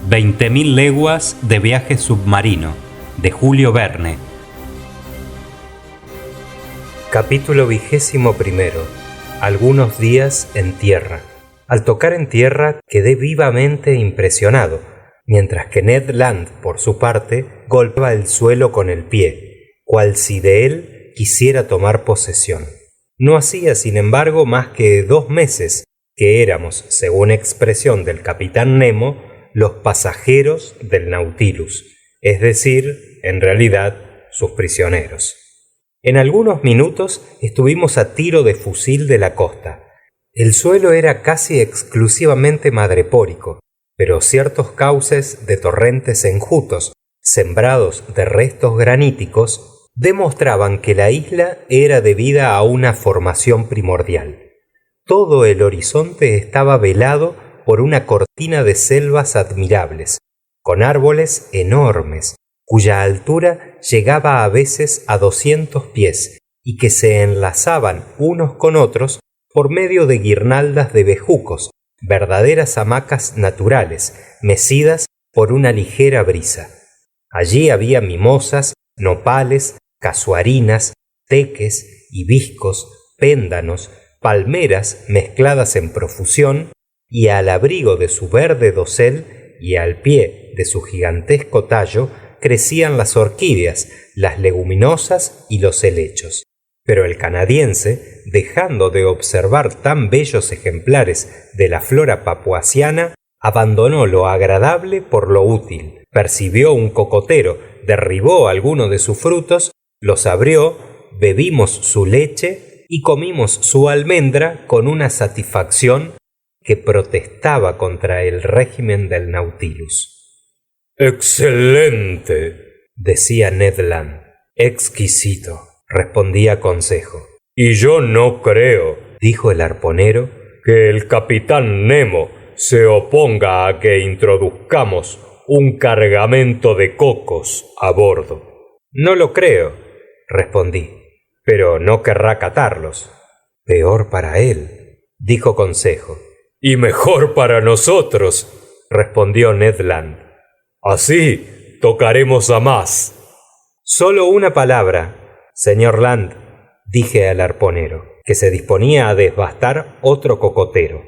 20.000 leguas de viaje submarino, de Julio Verne. Capítulo 21. Algunos días en tierra. Al tocar en tierra quedé vivamente impresionado, mientras que Ned Land, por su parte, golpeaba el suelo con el pie, cual si de él quisiera tomar posesión. No hacía, sin embargo, más que 2 meses que éramos, según expresión del capitán Nemo, los pasajeros del Nautilus, es decir, en realidad, sus prisioneros. En algunos minutos estuvimos a tiro de fusil de la costa. El suelo era casi exclusivamente madrepórico, pero ciertos cauces de torrentes enjutos, sembrados de restos graníticos, demostraban que la isla era debida a una formación primordial. Todo el horizonte estaba velado por una cortina de selvas admirables, con árboles enormes, cuya altura llegaba a veces a 200 pies y que se enlazaban unos con otros por medio de guirnaldas de bejucos, verdaderas hamacas naturales, mecidas por una ligera brisa. Allí había mimosas, nopales, casuarinas, teques, hibiscos, péndanos, palmeras mezcladas en profusión, y al abrigo de su verde dosel y al pie de su gigantesco tallo crecían las orquídeas, las leguminosas y los helechos. Pero el canadiense, dejando de observar tan bellos ejemplares de la flora papuasiana, abandonó lo agradable por lo útil. Percibió un cocotero, derribó alguno de sus frutos, los abrió, bebimos su leche y comimos su almendra con una satisfacción que protestaba contra el régimen del Nautilus. «Excelente», decía Ned Land. «Exquisito», respondía Consejo. «Y yo no creo», dijo el arponero, «que el capitán Nemo se oponga a que introduzcamos un cargamento de cocos a bordo». «No lo creo», respondí, «pero no querrá catarlos». «Peor para él», dijo Consejo. «Y mejor para nosotros», respondió Ned Land. «Así tocaremos a más». «Solo una palabra, señor Land», dije al arponero, que se disponía a desbastar otro cocotero.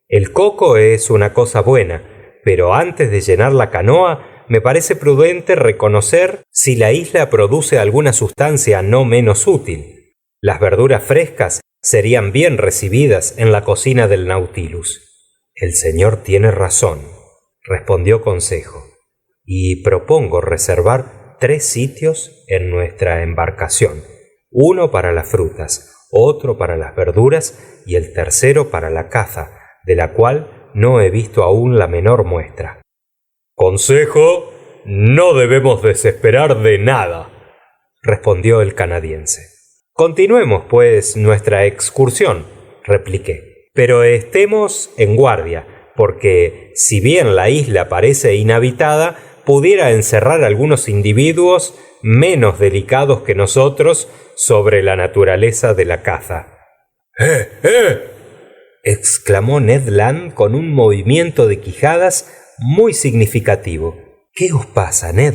«El coco es una cosa buena, pero antes de llenar la canoa me parece prudente reconocer si la isla produce alguna sustancia no menos útil. Las verduras frescas serían bien recibidas en la cocina del Nautilus». «El señor tiene razón», respondió Consejo, «y propongo reservar 3 sitios en nuestra embarcación, uno para las frutas, otro para las verduras y el tercero para la caza, de la cual no he visto aún la menor muestra». «Consejo, no debemos desesperar de nada», respondió el canadiense. «Continuemos, pues, nuestra excursión», repliqué, «pero estemos en guardia, porque, si bien la isla parece inhabitada, pudiera encerrar algunos individuos menos delicados que nosotros sobre la naturaleza de la caza». exclamó Ned Land con un movimiento de quijadas muy significativo. «¿Qué os pasa, Ned?»,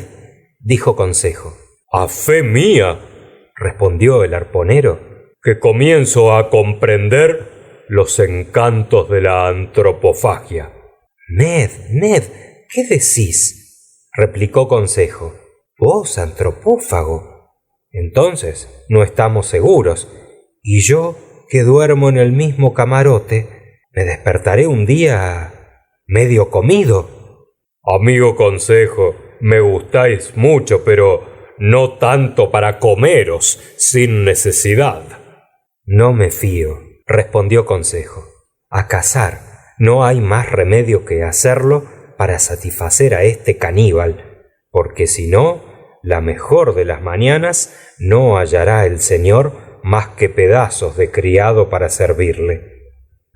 dijo Consejo. «A fe mía», respondió el arponero, «que comienzo a comprender los encantos de la antropofagia». Ned, ¿qué decís?», replicó Consejo. «¿Vos, antropófago? Entonces no estamos seguros, y yo, que duermo en el mismo camarote, me despertaré un día medio comido». «Amigo Consejo, me gustáis mucho, pero no tanto para comeros sin necesidad». «No me fío», respondió Consejo. «A cazar no hay más remedio que hacerlo para satisfacer a este caníbal, porque si no, la mejor de las mañanas no hallará el señor más que pedazos de criado para servirle».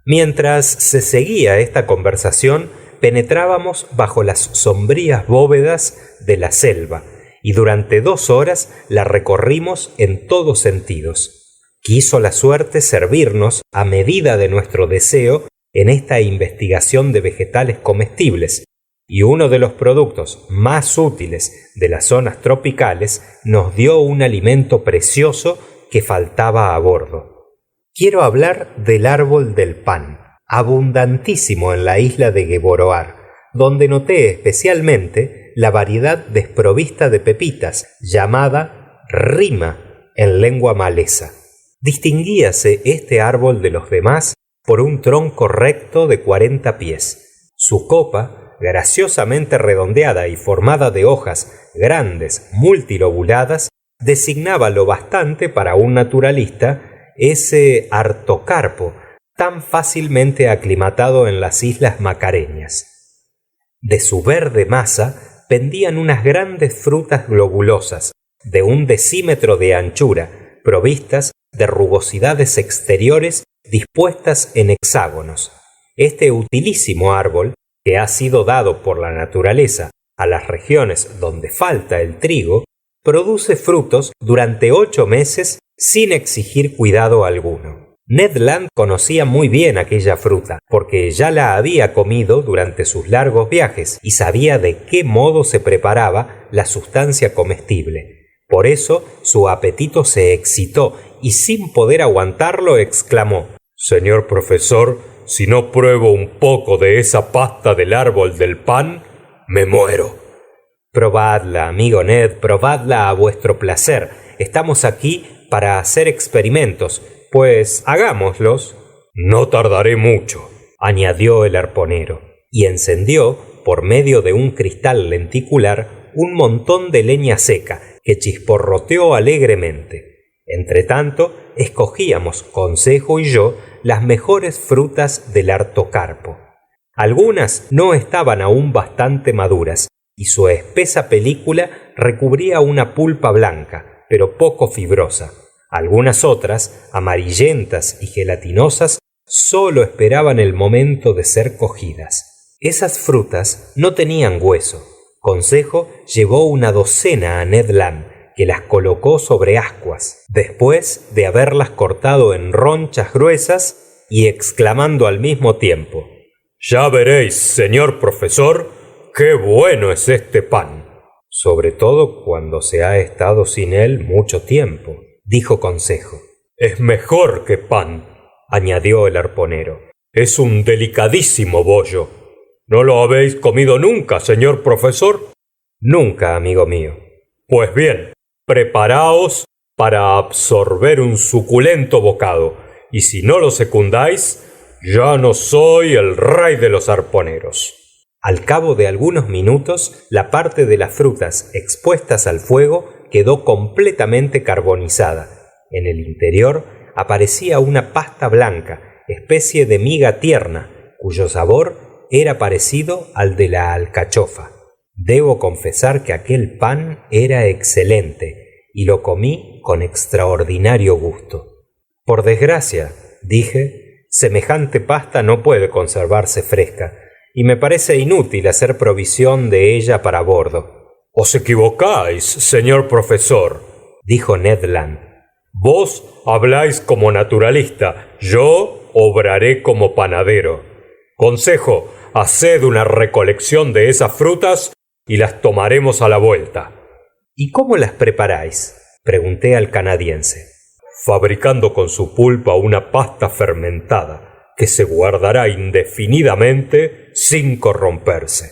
Mientras se seguía esta conversación, penetrábamos bajo las sombrías bóvedas de la selva, y durante 2 horas la recorrimos en todos sentidos. Quiso la suerte servirnos a medida de nuestro deseo en esta investigación de vegetales comestibles, y uno de los productos más útiles de las zonas tropicales nos dio un alimento precioso que faltaba a bordo. Quiero hablar del árbol del pan, abundantísimo en la isla de Gueboroar, donde noté especialmente la variedad desprovista de pepitas, llamada rima en lengua malesa. Distinguíase este árbol de los demás por un tronco recto de 40 pies. Su copa, graciosamente redondeada y formada de hojas grandes, multilobuladas, designaba lo bastante para un naturalista ese artocarpo tan fácilmente aclimatado en las islas macareñas. De su verde masa pendían unas grandes frutas globulosas, de un decímetro de anchura, provistas de rugosidades exteriores dispuestas en hexágonos. Este utilísimo árbol, que ha sido dado por la naturaleza a las regiones donde falta el trigo, produce frutos durante 8 meses sin exigir cuidado alguno. Ned Land conocía muy bien aquella fruta, porque ya la había comido durante sus largos viajes y sabía de qué modo se preparaba la sustancia comestible. Por eso su apetito se excitó y sin poder aguantarlo exclamó: Señor profesor, si no pruebo un poco de esa pasta del árbol del pan, me muero. Probadla, amigo Ned, probadla a vuestro placer. Estamos aquí para hacer experimentos, pues hagámoslos. No tardaré mucho, añadió el arponero, y encendió, por medio de un cristal lenticular, un montón de leña seca que chisporroteó alegremente. Entretanto, escogíamos, Consejo y yo, las mejores frutas del artocarpo. Algunas no estaban aún bastante maduras, y su espesa película recubría una pulpa blanca, pero poco fibrosa. Algunas otras, amarillentas y gelatinosas, solo esperaban el momento de ser cogidas. Esas frutas no tenían hueso. Consejo llevó una docena a Ned Land, que las colocó sobre ascuas, después de haberlas cortado en ronchas gruesas, y exclamando al mismo tiempo: Ya veréis, señor profesor, qué bueno es este pan. Sobre todo cuando se ha estado sin él mucho tiempo, dijo Consejo. Es mejor que pan, añadió el arponero. Es un delicadísimo bollo. ¿No lo habéis comido nunca, señor profesor? Nunca, amigo mío. Pues bien, preparaos para absorber un suculento bocado, y si no lo secundáis, ya no soy el rey de los arponeros. Al cabo de algunos minutos, la parte de las frutas expuestas al fuego quedó completamente carbonizada. En el interior aparecía una pasta blanca, especie de miga tierna, cuyo sabor era parecido al de la alcachofa. Debo confesar que aquel pan era excelente y lo comí con extraordinario gusto. Por desgracia, dije, semejante pasta no puede conservarse fresca, y me parece inútil hacer provisión de ella para bordo. Os equivocáis, señor profesor, dijo Ned Land. Vos habláis como naturalista, yo obraré como panadero. Consejo, haced una recolección de esas frutas y las tomaremos a la vuelta. ¿Y cómo las preparáis?, pregunté al canadiense. Fabricando con su pulpa una pasta fermentada, que se guardará indefinidamente sin corromperse.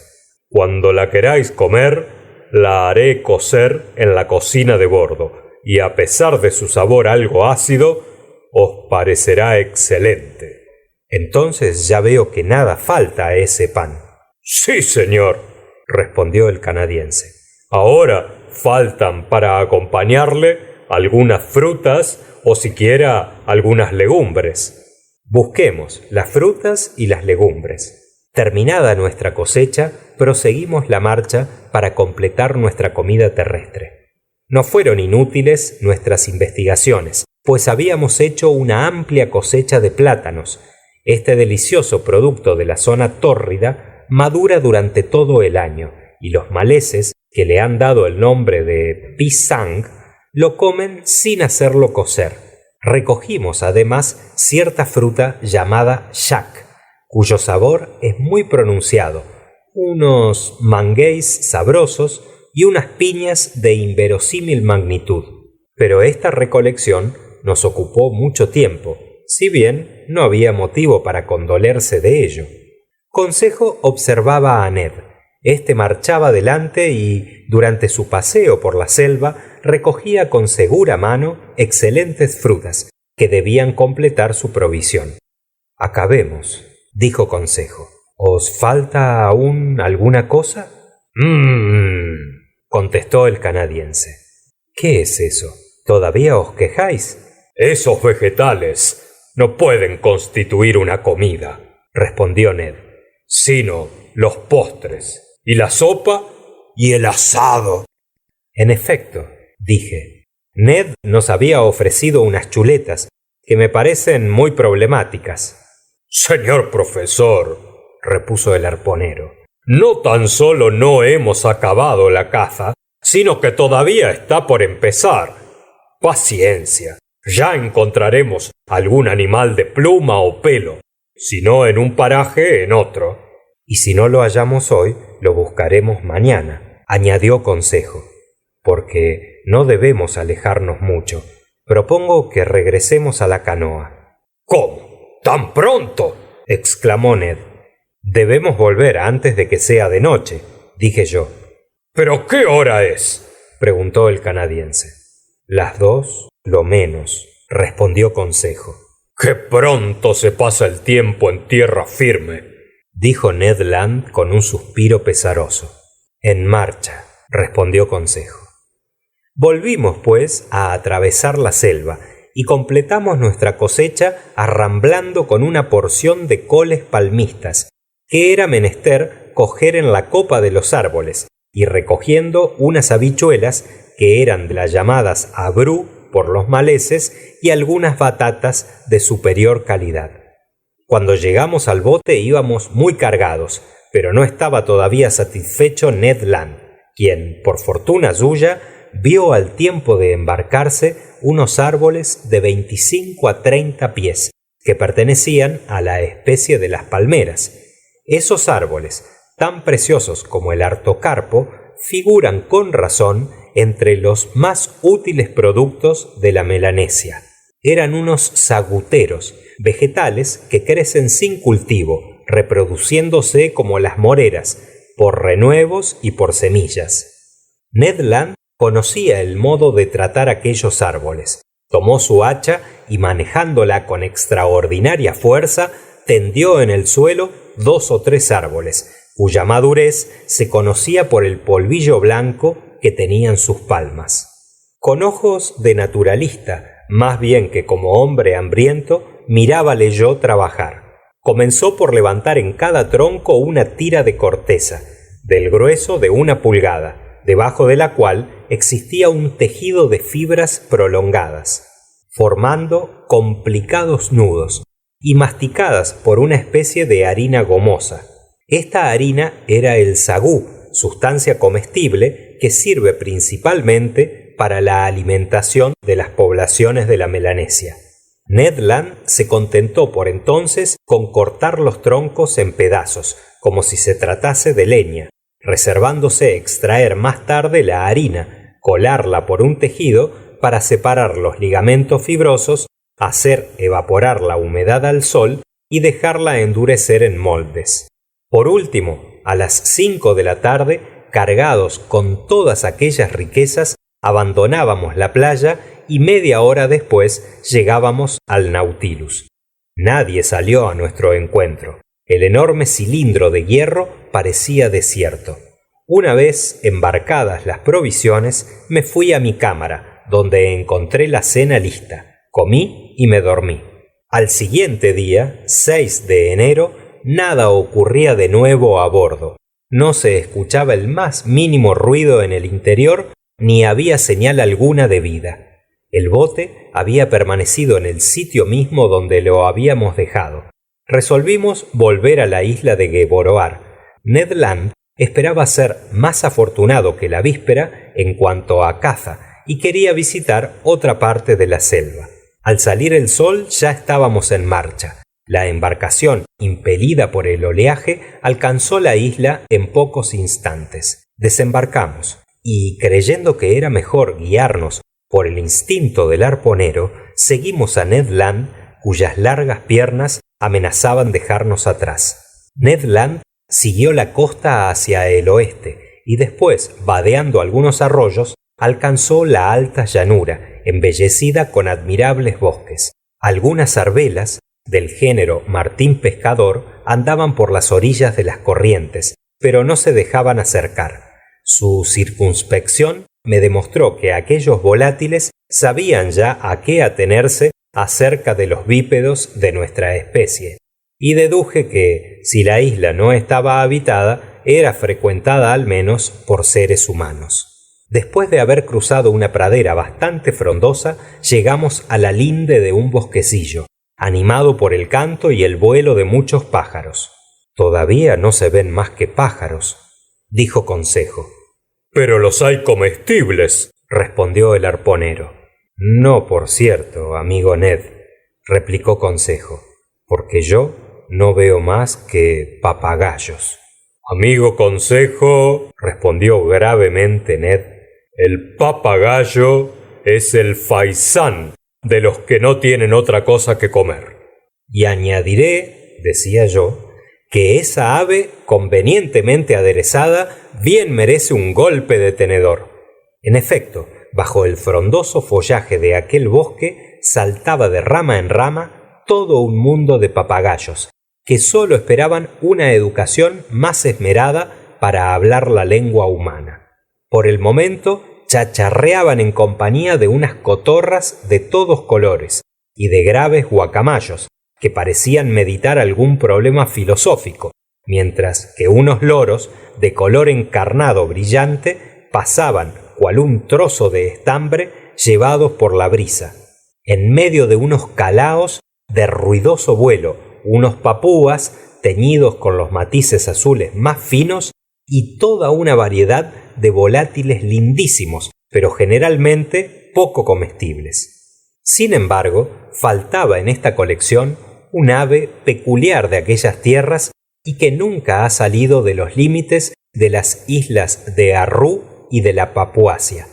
Cuando la queráis comer, la haré cocer en la cocina de bordo, y a pesar de su sabor algo ácido, os parecerá excelente. Entonces ya veo que nada falta a ese pan. Sí, señor, respondió el canadiense. Ahora faltan para acompañarle algunas frutas o siquiera algunas legumbres. Busquemos las frutas y las legumbres. Terminada nuestra cosecha, proseguimos la marcha para completar nuestra comida terrestre. No fueron inútiles nuestras investigaciones, pues habíamos hecho una amplia cosecha de plátanos. Este delicioso producto de la zona tórrida madura durante todo el año, y los maleses, que le han dado el nombre de pisang, lo comen sin hacerlo cocer. Recogimos además cierta fruta llamada shac, cuyo sabor es muy pronunciado, unos manguéis sabrosos y unas piñas de inverosímil magnitud. Pero esta recolección nos ocupó mucho tiempo, si bien no había motivo para condolerse de ello. Consejo observaba a Ned. Este marchaba delante y, durante su paseo por la selva, recogía con segura mano excelentes frutas que debían completar su provisión. Acabemos, dijo Consejo. ¿Os falta aún alguna cosa? Contestó el canadiense. ¿Qué es eso? ¿Todavía os quejáis? Esos vegetales no pueden constituir una comida, respondió Ned, sino los postres, y la sopa y el asado. En efecto, dije, Ned nos había ofrecido unas chuletas que me parecen muy problemáticas. Señor profesor, repuso el arponero, no tan solo no hemos acabado la caza, sino que todavía está por empezar. Paciencia, ya encontraremos algún animal de pluma o pelo, si no en un paraje, en otro. Y si no lo hallamos hoy, lo buscaremos mañana, añadió Consejo, porque no debemos alejarnos mucho. Propongo que regresemos a la canoa. ¿Cómo? ¿Tan pronto? Exclamó Ned. Debemos volver antes de que sea de noche, dije yo. ¿Pero qué hora es? Preguntó el canadiense. Las 2, lo menos, respondió Consejo. ¡Qué pronto se pasa el tiempo en tierra firme!, dijo Ned Land con un suspiro pesaroso. En marcha, respondió Consejo. Volvimos, pues, a atravesar la selva y completamos nuestra cosecha arramblando con una porción de coles palmistas, que era menester coger en la copa de los árboles, y recogiendo unas habichuelas que eran de las llamadas abrú por los maleses y algunas batatas de superior calidad. Cuando llegamos al bote íbamos muy cargados, pero no estaba todavía satisfecho Ned Land, quien, por fortuna suya, vio al tiempo de embarcarse unos árboles de 25 a 30 pies, que pertenecían a la especie de las palmeras. Esos árboles, tan preciosos como el artocarpo, figuran con razón entre los más útiles productos de la Melanesia. Eran unos saguteros, vegetales que crecen sin cultivo, reproduciéndose como las moreras, por renuevos y por semillas. Ned Land conocía el modo de tratar aquellos árboles. Tomó su hacha y, manejándola con extraordinaria fuerza, tendió en el suelo 2 o 3 árboles, cuya madurez se conocía por el polvillo blanco que tenían sus palmas. Con ojos de naturalista, más bien que como hombre hambriento, mirábale yo trabajar. Comenzó por levantar en cada tronco una tira de corteza, del grueso de 1 pulgada, debajo de la cual existía un tejido de fibras prolongadas, formando complicados nudos y masticadas por una especie de harina gomosa. Esta harina era el sagú, sustancia comestible que sirve principalmente para la alimentación de las poblaciones de la Melanesia. Ned Land se contentó por entonces con cortar los troncos en pedazos, como si se tratase de leña, reservándose extraer más tarde la harina, colarla por un tejido para separar los ligamentos fibrosos, hacer evaporar la humedad al sol y dejarla endurecer en moldes. Por último, a las 5 de la tarde, cargados con todas aquellas riquezas, abandonábamos la playa y media hora después llegábamos al Nautilus. Nadie salió a nuestro encuentro. El enorme cilindro de hierro parecía desierto. Una vez embarcadas las provisiones, me fui a mi cámara, donde encontré la cena lista. Comí y me dormí. Al siguiente día, 6 de enero, nada ocurría de nuevo a bordo. No se escuchaba el más mínimo ruido en el interior, ni había señal alguna de vida. El bote había permanecido en el sitio mismo donde lo habíamos dejado. Resolvimos volver a la isla de Gueboroar. Ned Land esperaba ser más afortunado que la víspera en cuanto a caza y quería visitar otra parte de la selva. Al salir el sol ya estábamos en marcha. La embarcación, impelida por el oleaje, alcanzó la isla en pocos instantes. Desembarcamos y, creyendo que era mejor guiarnos por el instinto del arponero, seguimos a Ned Land, cuyas largas piernas amenazaban dejarnos atrás. Ned Land siguió la costa hacia el oeste y después, vadeando algunos arroyos, alcanzó la alta llanura, embellecida con admirables bosques. Algunas arbelas, del género martín pescador, andaban por las orillas de las corrientes, pero no se dejaban acercar. Su circunspección me demostró que aquellos volátiles sabían ya a qué atenerse acerca de los bípedos de nuestra especie, y deduje que, si la isla no estaba habitada, era frecuentada al menos por seres humanos. Después de haber cruzado una pradera bastante frondosa, llegamos a la linde de un bosquecillo, animado por el canto y el vuelo de muchos pájaros. Todavía no se ven más que pájaros, dijo Consejo. Pero los hay comestibles, respondió el arponero. No, por cierto, amigo Ned, replicó Consejo, porque yo no veo más que papagayos. Amigo Consejo, respondió gravemente Ned, el papagayo es el faisán de los que no tienen otra cosa que comer. Y añadiré, decía yo, que esa ave convenientemente aderezada bien merece un golpe de tenedor. En efecto, bajo el frondoso follaje de aquel bosque saltaba de rama en rama todo un mundo de papagayos, que sólo esperaban una educación más esmerada para hablar la lengua humana. Por el momento chacharreaban en compañía de unas cotorras de todos colores y de graves guacamayos, que parecían meditar algún problema filosófico, mientras que unos loros de color encarnado brillante pasaban cual un trozo de estambre llevados por la brisa. En medio de unos calaos de ruidoso vuelo, unos papúas teñidos con los matices azules más finos y toda una variedad de volátiles lindísimos, pero generalmente poco comestibles. Sin embargo, faltaba en esta colección un ave peculiar de aquellas tierras y que nunca ha salido de los límites de las islas de Arrú y de la Papuasia,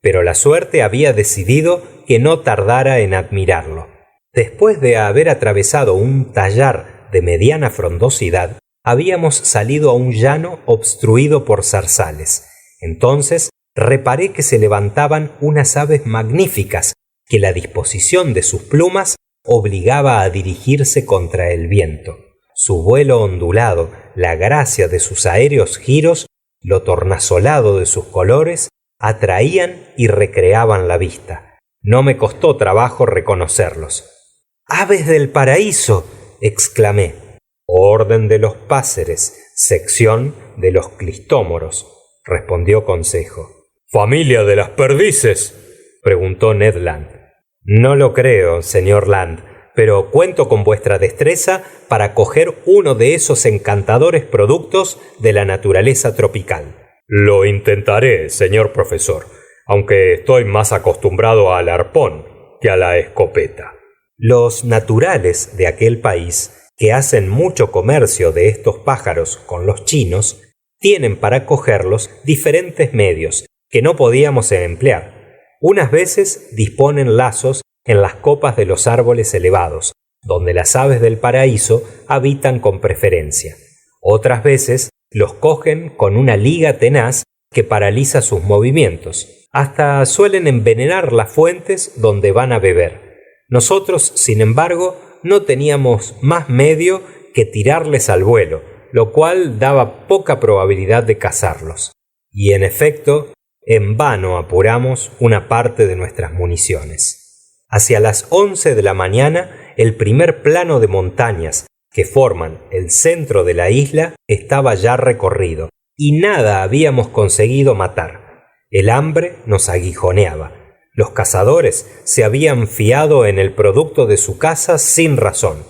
pero la suerte había decidido que no tardara en admirarlo. Después de haber atravesado un tallar de mediana frondosidad, habíamos salido a un llano obstruido por zarzales. Entonces reparé que se levantaban unas aves magníficas, que la disposición de sus plumas obligaba a dirigirse contra el viento. Su vuelo ondulado, la gracia de sus aéreos giros, lo tornasolado de sus colores, atraían y recreaban la vista. No me costó trabajo reconocerlos. ¡Aves del paraíso!, exclamé. Orden de los páceres, sección de los clistómoros, respondió Consejo. ¿Familia de las perdices?, preguntó Ned Land. No lo creo, señor Land, pero cuento con vuestra destreza para coger uno de esos encantadores productos de la naturaleza tropical. Lo intentaré, señor profesor, aunque estoy más acostumbrado al arpón que a la escopeta. Los naturales de aquel país, que hacen mucho comercio de estos pájaros con los chinos, tienen para cogerlos diferentes medios que no podíamos emplear. Unas veces disponen lazos en las copas de los árboles elevados, donde las aves del paraíso habitan con preferencia. Otras veces los cogen con una liga tenaz que paraliza sus movimientos. Hasta suelen envenenar las fuentes donde van a beber. Nosotros, sin embargo, no teníamos más medio que tirarles al vuelo, lo cual daba poca probabilidad de cazarlos. Y en efecto, en vano apuramos una parte de nuestras municiones. Hacia las 11 de la mañana, el primer plano de montañas que forman el centro de la isla estaba ya recorrido, y nada habíamos conseguido matar. El hambre nos aguijoneaba. Los cazadores se habían fiado en el producto de su caza sin razón.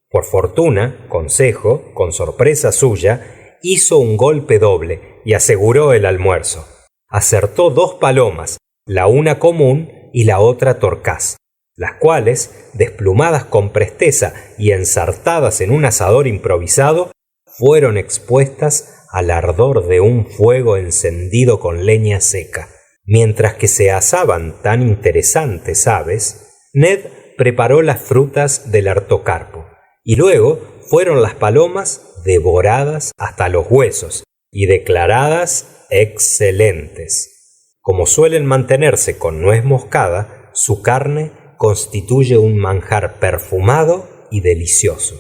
Por fortuna, Consejo, con sorpresa suya, hizo un golpe doble y aseguró el almuerzo. Acertó 2 palomas, la una común y la otra torcaz. las cuales, desplumadas con presteza y ensartadas en un asador improvisado, fueron expuestas al ardor de un fuego encendido con leña seca. Mientras que se asaban tan interesantes aves, Ned preparó las frutas del artocarpo, y luego fueron las palomas devoradas hasta los huesos y declaradas excelentes. Como suelen mantenerse con nuez moscada, su carne constituye un manjar perfumado y delicioso.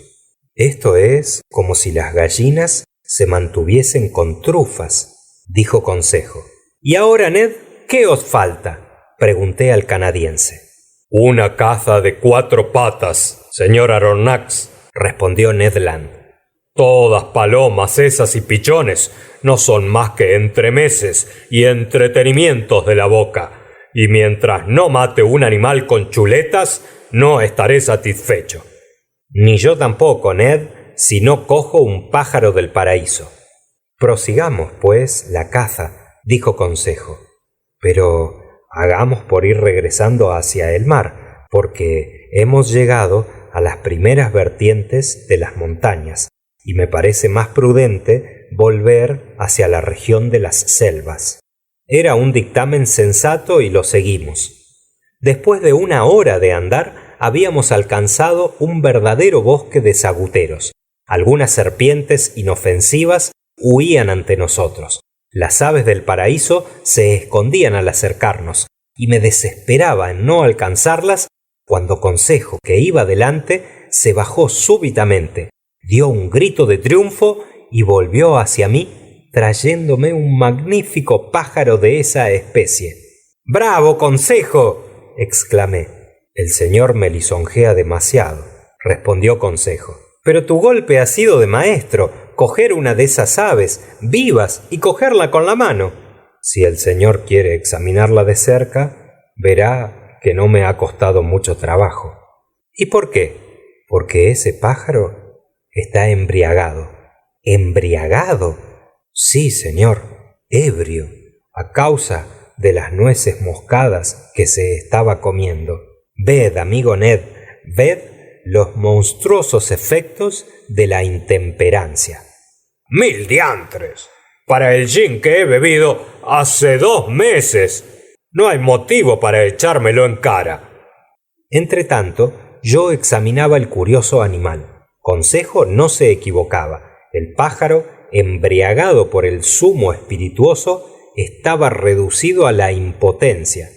Esto es como si las gallinas se mantuviesen con trufas, dijo Consejo. Y ahora, Ned, ¿qué os falta?, pregunté al canadiense. Una caza de 4 patas, señor Aronnax, respondió Ned Land. Todas palomas esas y pichones no son más que entremeses y entretenimientos de la boca, y mientras no mate un animal con chuletas, no estaré satisfecho. Ni yo tampoco, Ned, si no cojo un pájaro del paraíso. Prosigamos, pues, la caza, dijo Consejo, pero hagamos por ir regresando hacia el mar, porque hemos llegado a las primeras vertientes de las montañas, y me parece más prudente volver hacia la región de las selvas. Era un dictamen sensato y lo seguimos. Después de 1 hora de andar, habíamos alcanzado un verdadero bosque de saguteros. Algunas serpientes inofensivas huían ante nosotros. Las aves del paraíso se escondían al acercarnos, y me desesperaba en no alcanzarlas cuando Consejo, que iba delante, se bajó súbitamente, dio un grito de triunfo y volvió hacia mí trayéndome un magnífico pájaro de esa especie. ¡Bravo, Consejo!, exclamé. El señor me lisonjea demasiado, respondió Consejo. Pero tu golpe ha sido de maestro, coger una de esas aves vivas y cogerla con la mano. Si el señor quiere examinarla de cerca, verá que no me ha costado mucho trabajo. ¿Y por qué? Porque ese pájaro está embriagado. ¿Embriagado? Sí, señor, ebrio, a causa de las nueces moscadas que se estaba comiendo. Ved, amigo Ned, ved los monstruosos efectos de la intemperancia. ¡Mil diantres! Para el gin que he bebido hace 2 meses. No hay motivo para echármelo en cara. Entretanto, yo examinaba el curioso animal. Consejo no se equivocaba. El pájaro, embriagado por el zumo espirituoso, estaba reducido a la impotencia.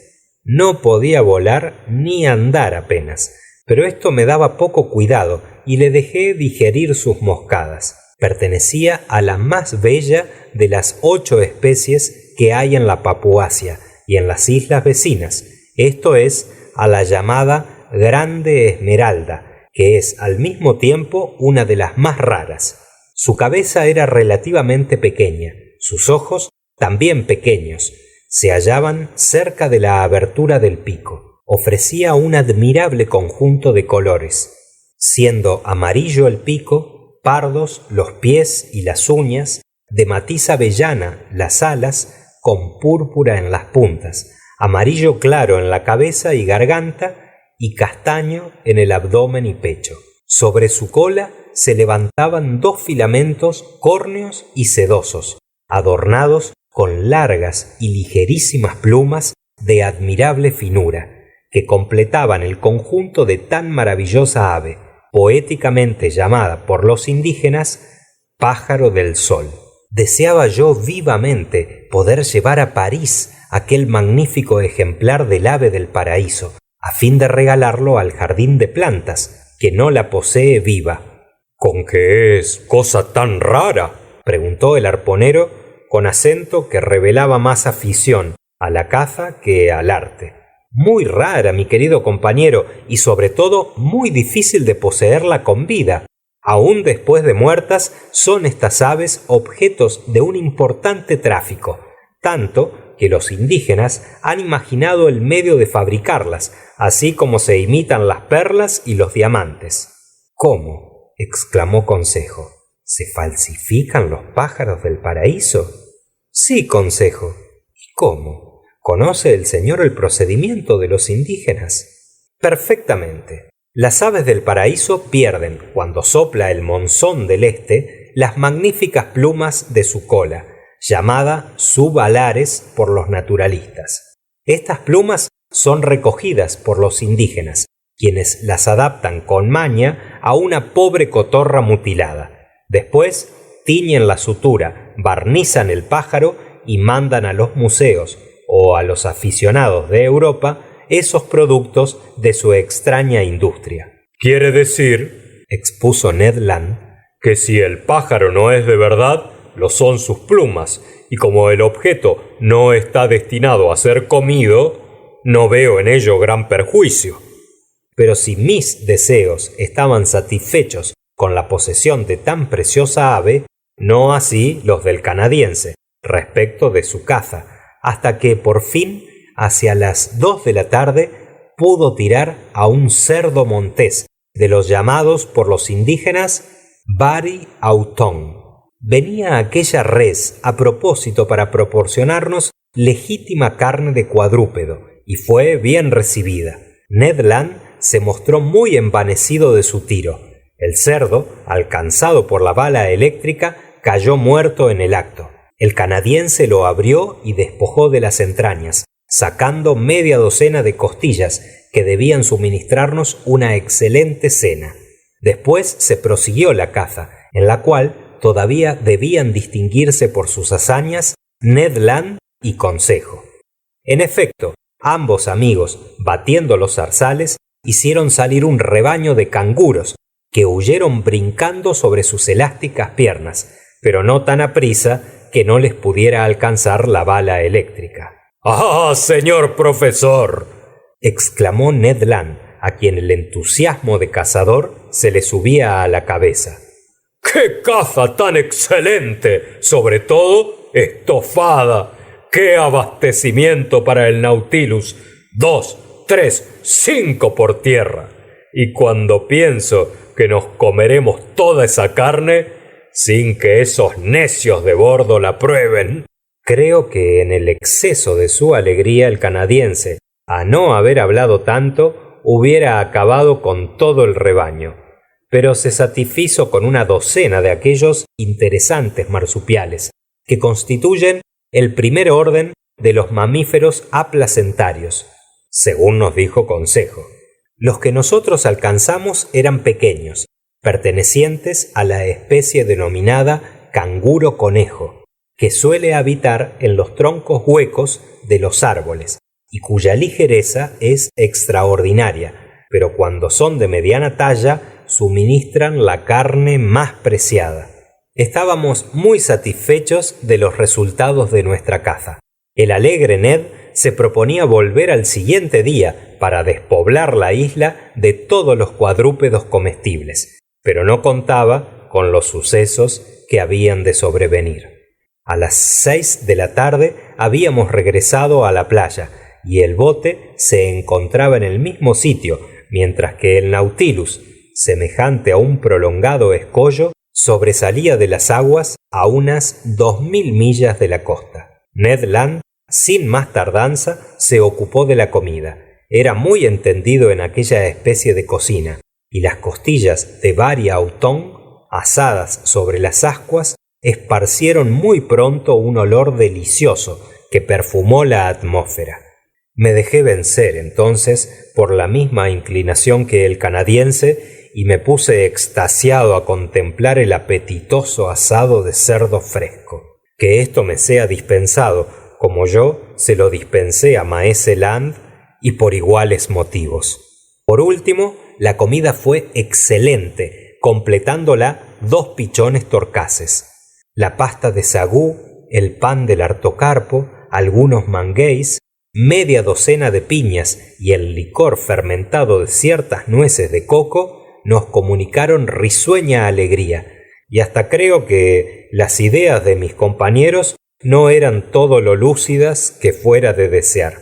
No podía volar ni andar apenas, pero esto me daba poco cuidado y le dejé digerir sus moscadas. Pertenecía a la más bella de las 8 especies que hay en la Papuasia y en las islas vecinas, esto es, a la llamada Grande Esmeralda, que es al mismo tiempo una de las más raras. Su cabeza era relativamente pequeña, sus ojos también pequeños, se hallaban cerca de la abertura del pico. Ofrecía un admirable conjunto de colores, siendo amarillo el pico, pardos los pies y las uñas, de matiz avellana las alas, con púrpura en las puntas, amarillo claro en la cabeza y garganta, y castaño en el abdomen y pecho. Sobre su cola se levantaban 2 filamentos córneos y sedosos, adornados con largas y ligerísimas plumas de admirable finura, que completaban el conjunto de tan maravillosa ave, poéticamente llamada por los indígenas pájaro del sol. Deseaba yo vivamente poder llevar a París aquel magnífico ejemplar del ave del paraíso, a fin de regalarlo al jardín de plantas, que no la posee viva. ¿Con qué es cosa tan rara?, preguntó el arponero con acento que revelaba más afición a la caza que al arte. Muy rara, mi querido compañero, y sobre todo muy difícil de poseerla con vida. Aún después de muertas, son estas aves objetos de un importante tráfico, tanto que los indígenas han imaginado el medio de fabricarlas, así como se imitan las perlas y los diamantes. ¿Cómo?, exclamó Consejo. ¿Se falsifican los pájaros del paraíso? Sí, Consejo. ¿Y cómo? ¿Conoce el señor el procedimiento de los indígenas? Perfectamente. Las aves del paraíso pierden, cuando sopla el monzón del este, las magníficas plumas de su cola, llamada subalares por los naturalistas. Estas plumas son recogidas por los indígenas, quienes las adaptan con maña a una pobre cotorra mutilada. Después tiñen la sutura, barnizan el pájaro y mandan a los museos o a los aficionados de Europa esos productos de su extraña industria. Quiere decir, expuso Ned Land, que si el pájaro no es de verdad, lo son sus plumas, y como el objeto no está destinado a ser comido, no veo en ello gran perjuicio. Pero si mis deseos estaban satisfechos con la posesión de tan preciosa ave, no así los del canadiense, respecto de su caza, hasta que por fin, hacia las 2 de la tarde, pudo tirar a un cerdo montés, de los llamados por los indígenas Bari Autón. Venía aquella res a propósito para proporcionarnos legítima carne de cuadrúpedo, y fue bien recibida. Ned Land se mostró muy envanecido de su tiro. El cerdo, alcanzado por la bala eléctrica, cayó muerto en el acto. El canadiense lo abrió y despojó de las entrañas, sacando media docena de costillas que debían suministrarnos una excelente cena. Después se prosiguió la caza, en la cual todavía debían distinguirse por sus hazañas Ned Land y Consejo. En efecto, ambos amigos, batiendo los zarzales, hicieron salir un rebaño de canguros, que huyeron brincando sobre sus elásticas piernas, pero no tan aprisa que no les pudiera alcanzar la bala eléctrica. ¡Ah, señor profesor!, exclamó Ned Land, a quien el entusiasmo de cazador se le subía a la cabeza. ¡Qué caza tan excelente! Sobre todo, estofada. ¡Qué abastecimiento para el Nautilus! 2, 3, 5 por tierra. Y cuando pienso que nos comeremos toda esa carne, sin que esos necios de bordo la prueben. Creo que en el exceso de su alegría el canadiense, a no haber hablado tanto, hubiera acabado con todo el rebaño, pero se satisfizo con una docena de aquellos interesantes marsupiales, que constituyen el primer orden de los mamíferos aplacentarios, según nos dijo Consejo. Los que nosotros alcanzamos eran pequeños, pertenecientes a la especie denominada canguro conejo, que suele habitar en los troncos huecos de los árboles y cuya ligereza es extraordinaria, pero cuando son de mediana talla suministran la carne más preciada. Estábamos muy satisfechos de los resultados de nuestra caza. El alegre Ned se proponía volver al siguiente día para despoblar la isla de todos los cuadrúpedos comestibles, pero no contaba con los sucesos que habían de sobrevenir. A las 6 de la tarde habíamos regresado a la playa y el bote se encontraba en el mismo sitio, mientras que el Nautilus, semejante a un prolongado escollo, sobresalía de las aguas a unas 2000 millas de la costa. Ned Land, sin más tardanza, se ocupó de la comida. Era muy entendido en aquella especie de cocina, y las costillas de Bari Autón, asadas sobre las ascuas, esparcieron muy pronto un olor delicioso que perfumó la atmósfera. Me dejé vencer entonces por la misma inclinación que el canadiense y me puse extasiado a contemplar el apetitoso asado de cerdo fresco. Que esto me sea dispensado, como yo se lo dispensé a Maese Land, y por iguales motivos. Por último, la comida fue excelente, completándola 2 pichones torcaces. La pasta de sagú, el pan del artocarpo, algunos manguéis, media docena de piñas y el licor fermentado de ciertas nueces de coco nos comunicaron risueña alegría, y hasta creo que las ideas de mis compañeros no eran todo lo lúcidas que fuera de desear.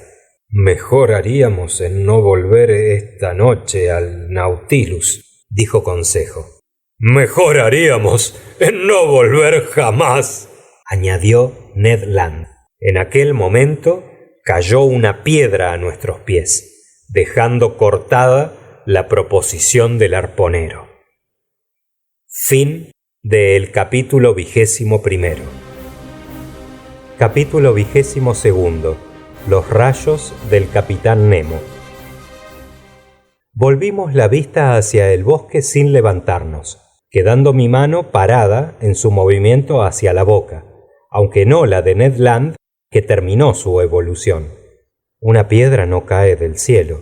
Mejor haríamos en no volver esta noche al Nautilus, dijo Consejo. Mejor haríamos en no volver jamás, añadió Ned Land. En aquel momento cayó una piedra a nuestros pies. dejando cortada la proposición del arponero. Fin del capítulo 21. Capítulo 22. Los rayos del capitán Nemo. Volvimos la vista hacia el bosque sin levantarnos, quedando mi mano parada en su movimiento hacia la boca, aunque no la de Ned Land, que terminó su evolución. Una piedra no cae del cielo,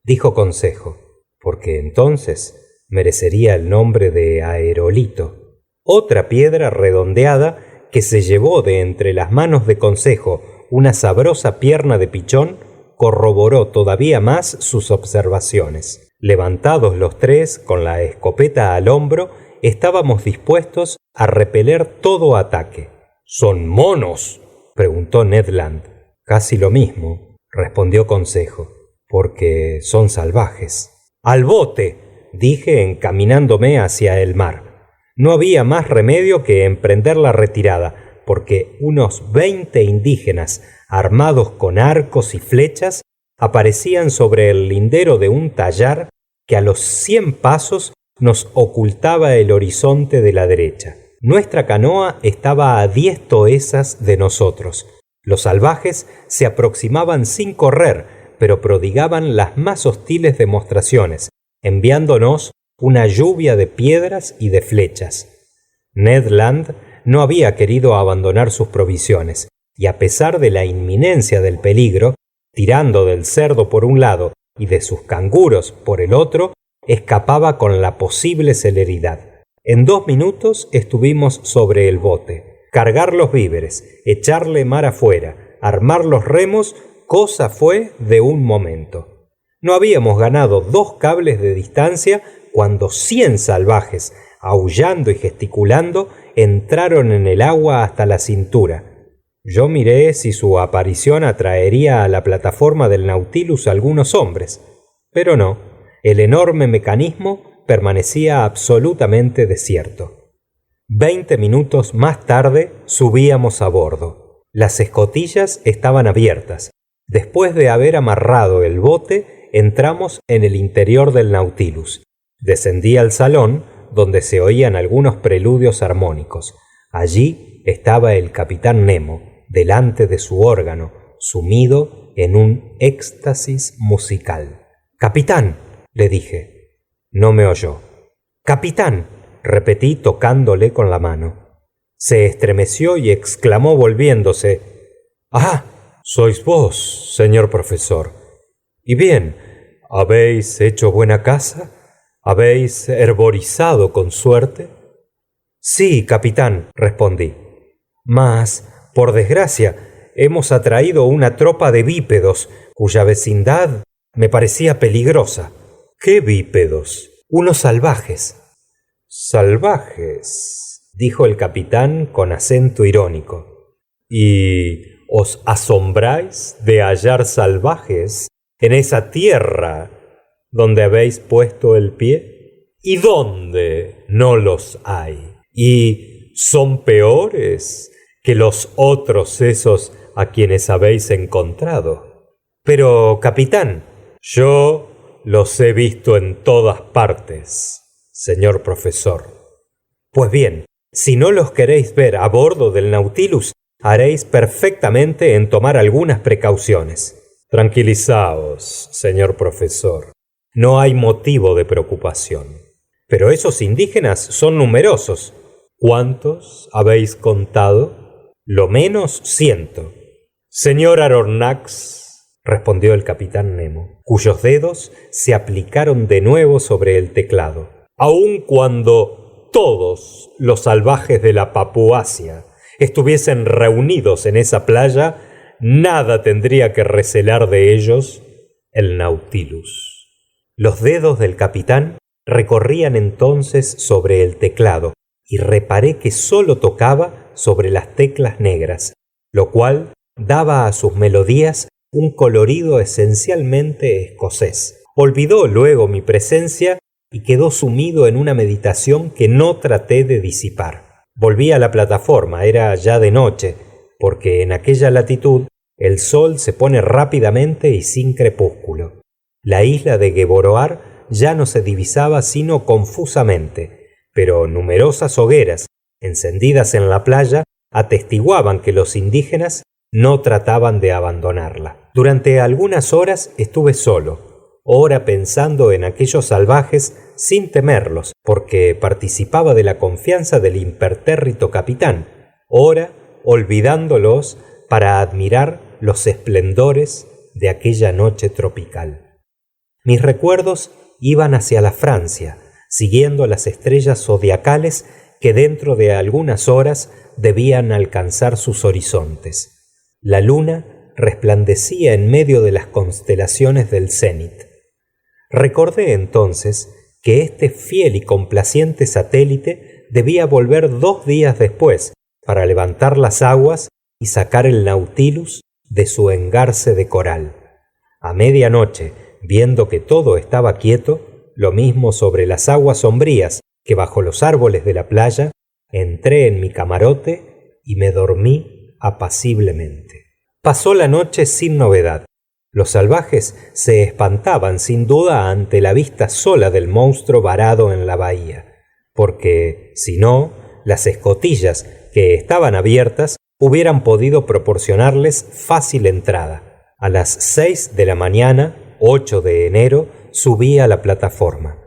dijo Consejo, porque entonces merecería el nombre de aerolito. Otra piedra redondeada que se llevó de entre las manos de Consejo una sabrosa pierna de pichón corroboró todavía más sus observaciones. Levantados los tres, con la escopeta al hombro, estábamos dispuestos a repeler todo ataque. ¿Son monos?, preguntó Ned Land. Casi lo mismo, respondió Consejo, porque son salvajes. ¡Al bote!, dije encaminándome hacia el mar. No había más remedio que emprender la retirada, porque unos 20 indígenas, armados con arcos y flechas, aparecían sobre el lindero de un tallar que a los 100 pasos nos ocultaba el horizonte de la derecha. Nuestra canoa estaba a 10 toesas de nosotros. Los salvajes se aproximaban sin correr, pero prodigaban las más hostiles demostraciones, enviándonos una lluvia de piedras y de flechas. Ned Land no había querido abandonar sus provisiones, y a pesar de la inminencia del peligro, tirando del cerdo por un lado y de sus canguros por el otro, escapaba con la posible celeridad. En 2 minutos estuvimos sobre el bote. Cargar los víveres, echarle mar afuera, armar los remos, cosa fue de un momento. No habíamos ganado 2 cables de distancia cuando 100 salvajes, aullando y gesticulando, entraron en el agua hasta la cintura. Yo miré si su aparición atraería a la plataforma del Nautilus algunos hombres, pero no, el enorme mecanismo permanecía absolutamente desierto. 20 minutos más tarde subíamos a bordo. Las escotillas estaban abiertas. Después de haber amarrado el bote, entramos en el interior del Nautilus. Descendí al salón, donde se oían algunos preludios armónicos. Allí estaba el capitán Nemo, delante de su órgano, sumido en un éxtasis musical. «Capitán», le dije. No me oyó. «Capitán», repetí tocándole con la mano. Se estremeció y exclamó volviéndose: «Ah, sois vos, señor profesor. Y bien, ¿habéis hecho buena caza? ¿Habéis herborizado con suerte?» «Sí, capitán», respondí. «Mas, por desgracia, hemos atraído una tropa de bípedos, cuya vecindad me parecía peligrosa». «¿Qué bípedos?» «Unos salvajes». «¿Salvajes?», dijo el capitán con acento irónico. «¿Y os asombráis de hallar salvajes en esa tierra donde habéis puesto el pie? ¿Y dónde no los hay? ¿Y son peores que los otros esos a quienes habéis encontrado?» «Pero, capitán». «Yo los he visto en todas partes, señor profesor». «Pues bien, si no los queréis ver a bordo del Nautilus, haréis perfectamente en tomar algunas precauciones». «Tranquilizaos, señor profesor. No hay motivo de preocupación». «Pero esos indígenas son numerosos». «¿Cuántos habéis contado?» «Lo menos 100». «Señor Aronnax», respondió el capitán Nemo, cuyos dedos se aplicaron de nuevo sobre el teclado, «aun cuando todos los salvajes de la Papuasia estuviesen reunidos en esa playa, nada tendría que recelar de ellos el Nautilus». Los dedos del capitán recorrían entonces sobre el teclado y reparé que sólo tocaba sobre las teclas negras, lo cual daba a sus melodías un colorido esencialmente escocés. Olvidó luego mi presencia y quedó sumido en una meditación que no traté de disipar. Volví a la plataforma, era ya de noche, porque en aquella latitud el sol se pone rápidamente y sin crepúsculo. La isla de Gueboroar ya no se divisaba sino confusamente, pero numerosas hogueras encendidas en la playa atestiguaban que los indígenas no trataban de abandonarla. Durante algunas horas estuve solo, ora pensando en aquellos salvajes sin temerlos, porque participaba de la confianza del impertérrito capitán, ora olvidándolos para admirar los esplendores de aquella noche tropical. Mis recuerdos iban hacia la Francia, siguiendo las estrellas zodiacales que dentro de algunas horas debían alcanzar sus horizontes. La luna resplandecía en medio de las constelaciones del cénit. Recordé entonces que este fiel y complaciente satélite debía volver 2 días después para levantar las aguas y sacar el Nautilus de su engarce de coral. A medianoche, viendo que todo estaba quieto, lo mismo sobre las aguas sombrías que bajo los árboles de la playa, entré en mi camarote y me dormí apaciblemente. Pasó la noche sin novedad. Los salvajes se espantaban sin duda ante la vista sola del monstruo varado en la bahía, porque, si no, las escotillas que estaban abiertas hubieran podido proporcionarles fácil entrada. A las 6 de la mañana, 8 de enero, subí a la plataforma.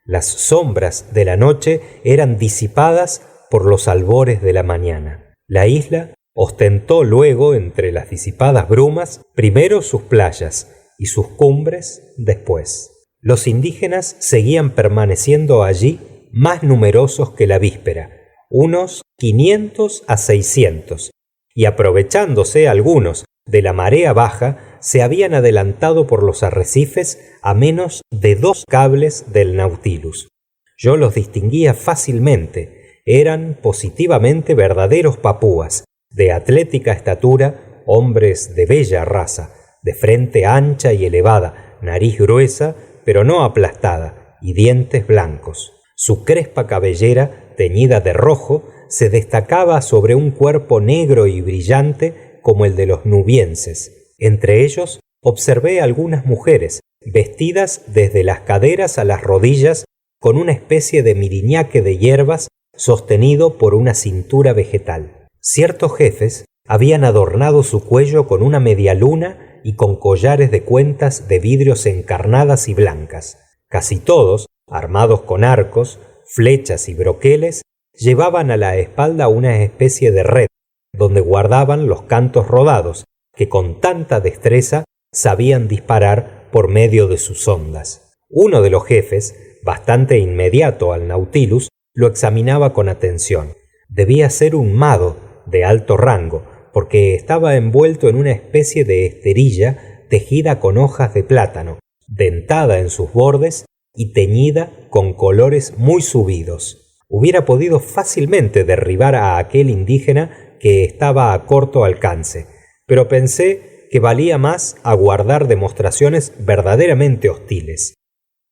Las sombras de la noche eran disipadas por los albores de la mañana. La isla ostentó luego entre las disipadas brumas primero sus playas y sus cumbres después. Los indígenas seguían permaneciendo allí más numerosos que la víspera, unos 500 a 600, y aprovechándose algunos de la marea baja, se habían adelantado por los arrecifes a menos de 2 cables del Nautilus. Yo los distinguía fácilmente, eran positivamente verdaderos papúas, de atlética estatura, hombres de bella raza, de frente ancha y elevada, nariz gruesa, pero no aplastada, y dientes blancos. Su crespa cabellera, teñida de rojo, se destacaba sobre un cuerpo negro y brillante como el de los nubienses. Entre ellos observé algunas mujeres, vestidas desde las caderas a las rodillas, con una especie de miriñaque de hierbas sostenido por una cintura vegetal. Ciertos jefes habían adornado su cuello con una medialuna y con collares de cuentas de vidrios encarnadas y blancas. Casi todos, armados con arcos, flechas y broqueles, llevaban a la espalda una especie de red, donde guardaban los cantos rodados, que con tanta destreza sabían disparar por medio de sus ondas. Uno de los jefes, bastante inmediato al Nautilus, lo examinaba con atención. Debía ser un mado de alto rango, porque estaba envuelto en una especie de esterilla tejida con hojas de plátano, dentada en sus bordes y teñida con colores muy subidos. Hubiera podido fácilmente derribar a aquel indígena que estaba a corto alcance, pero pensé que valía más aguardar demostraciones verdaderamente hostiles.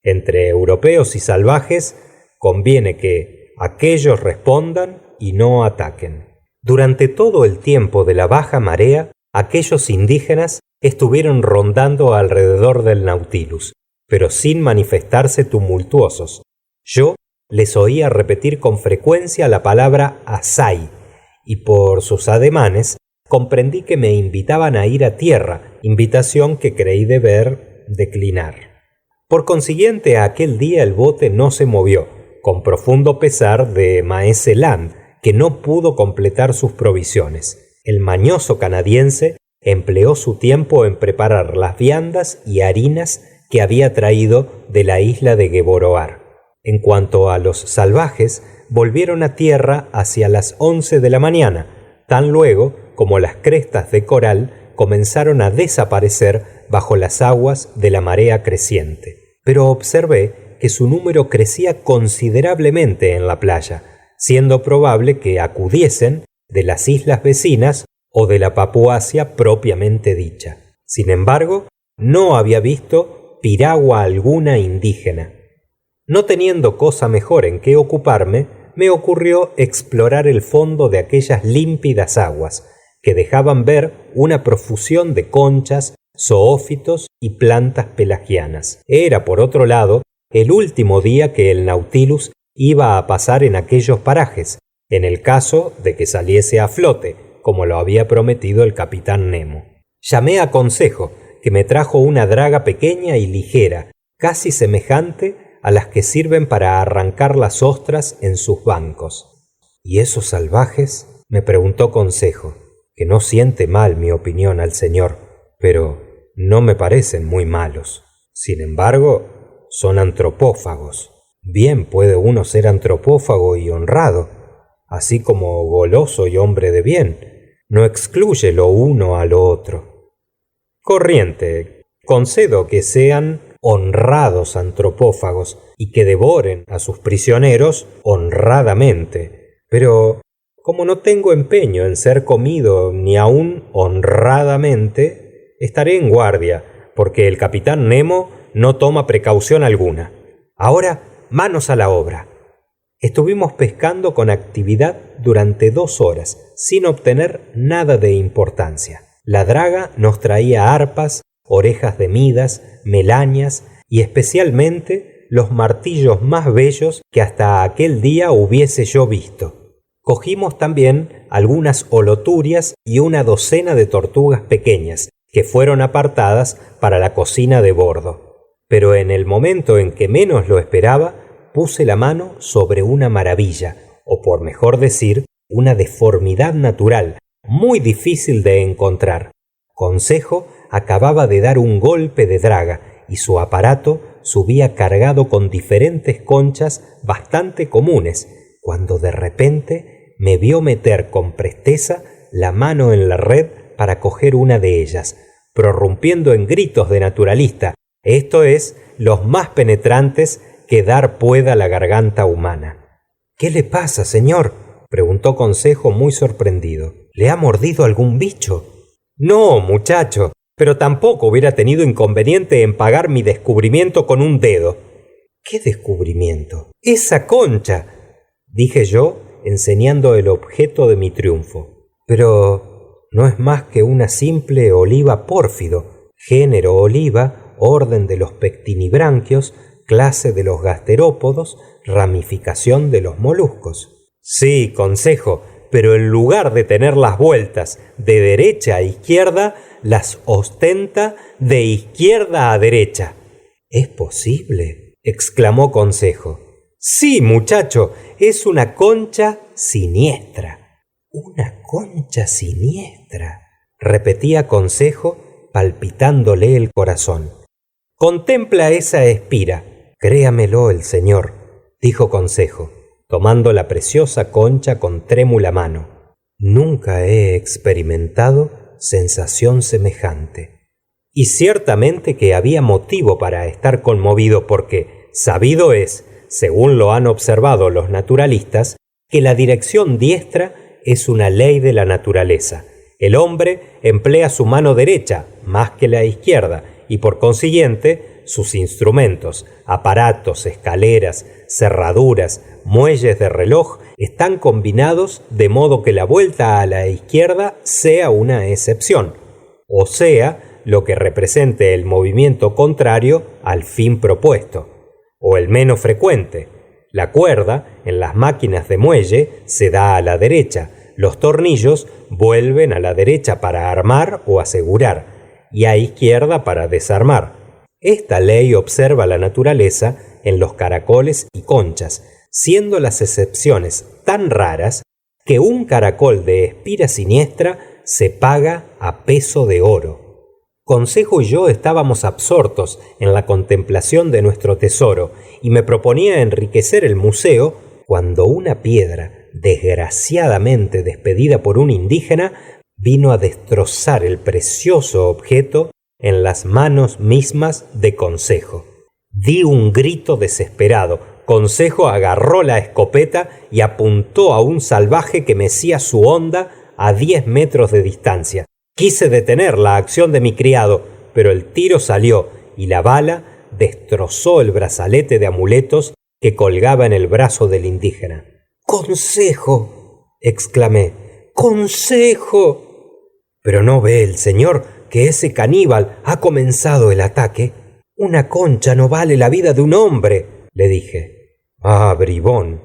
Entre europeos y salvajes conviene que aquellos respondan y no ataquen. Durante todo el tiempo de la baja marea, aquellos indígenas estuvieron rondando alrededor del Nautilus, pero sin manifestarse tumultuosos. Yo les oía repetir con frecuencia la palabra asai, y por sus ademanes comprendí que me invitaban a ir a tierra, invitación que creí deber declinar. Por consiguiente, aquel día el bote no se movió, con profundo pesar de Maese Land, que no pudo completar sus provisiones. El mañoso canadiense empleó su tiempo en preparar las viandas y harinas que había traído de la isla de Gueboroar. En cuanto a los salvajes, volvieron a tierra hacia las 11 de la mañana, tan luego como las crestas de coral comenzaron a desaparecer bajo las aguas de la marea creciente. Pero observé que su número crecía considerablemente en la playa, siendo probable que acudiesen de las islas vecinas o de la Papuasia propiamente dicha. Sin embargo, no había visto piragua alguna indígena. No teniendo cosa mejor en qué ocuparme, me ocurrió explorar el fondo de aquellas límpidas aguas, que dejaban ver una profusión de conchas, zoófitos y plantas pelagianas. Era, por otro lado, el último día que el Nautilus iba a pasar en aquellos parajes, en el caso de que saliese a flote, como lo había prometido el capitán Nemo. Llamé a Consejo, que me trajo una draga pequeña y ligera, casi semejante a las que sirven para arrancar las ostras en sus bancos. ¿Y esos salvajes? Me preguntó Consejo, que no siente mal mi opinión al señor, pero no me parecen muy malos. Sin embargo, son antropófagos. Bien puede uno ser antropófago y honrado, así como goloso y hombre de bien. No excluye lo uno a lo otro. Corriente, concedo que sean honrados antropófagos y que devoren a sus prisioneros honradamente, pero como no tengo empeño en ser comido ni aun honradamente, estaré en guardia, porque el capitán Nemo no toma precaución alguna. Ahora, manos a la obra. Estuvimos pescando con actividad durante 2 horas, sin obtener nada de importancia. La draga nos traía arpas, orejas de Midas, melañas y especialmente los martillos más bellos que hasta aquel día hubiese yo visto. Cogimos también algunas holoturias y una docena de tortugas pequeñas que fueron apartadas para la cocina de bordo. Pero en el momento en que menos lo esperaba, puse la mano sobre una maravilla, o por mejor decir, una deformidad natural, muy difícil de encontrar. Consejo acababa de dar un golpe de draga y su aparato subía cargado con diferentes conchas bastante comunes, cuando de repente me vio meter con presteza la mano en la red para coger una de ellas, prorrumpiendo en gritos de naturalista, esto es, los más penetrantes que dar pueda la garganta humana. ¿Qué le pasa, señor?, preguntó Consejo muy sorprendido. ¿Le ha mordido algún bicho? No, muchacho, pero tampoco hubiera tenido inconveniente en pagar mi descubrimiento con un dedo. ¿Qué descubrimiento? Esa concha, dije yo, enseñando el objeto de mi triunfo. Pero no es más que una simple oliva pórfido, género oliva, orden de los pectinibranquios, clase de los gasterópodos, ramificación de los moluscos. Sí, Consejo, pero en lugar de tener las vueltas de derecha a izquierda, las ostenta de izquierda a derecha. ¿Es posible?, exclamó Consejo. Sí, muchacho, es una concha siniestra. Una concha siniestra, repetía Consejo, palpitándole el corazón. Contempla esa espira. Créamelo el señor, dijo Consejo, tomando la preciosa concha con trémula mano. Nunca he experimentado sensación semejante. Y ciertamente que había motivo para estar conmovido porque, sabido es, según lo han observado los naturalistas, que la dirección diestra es una ley de la naturaleza. El hombre emplea su mano derecha más que la izquierda y por consiguiente sus instrumentos, aparatos, escaleras, cerraduras, muelles de reloj están combinados de modo que la vuelta a la izquierda sea una excepción, o sea, lo que represente el movimiento contrario al fin propuesto, o el menos frecuente. La cuerda en las máquinas de muelle se da a la derecha, los tornillos vuelven a la derecha para armar o asegurar, y a izquierda para desarmar. Esta ley observa la naturaleza en los caracoles y conchas, siendo las excepciones tan raras que un caracol de espira siniestra se paga a peso de oro. Consejo y yo estábamos absortos en la contemplación de nuestro tesoro y me proponía enriquecer el museo cuando una piedra, desgraciadamente despedida por un indígena, vino a destrozar el precioso objeto en las manos mismas de Consejo. Di un grito desesperado. Consejo agarró la escopeta y apuntó a un salvaje que mecía su honda a 10 metros de distancia. Quise detener la acción de mi criado, pero el tiro salió y la bala destrozó el brazalete de amuletos que colgaba en el brazo del indígena. ¡Consejo!, exclamé. ¡Consejo! Pero no ve el señor que ese caníbal ha comenzado el ataque, una concha no vale la vida de un hombre, le dije. Ah, bribón,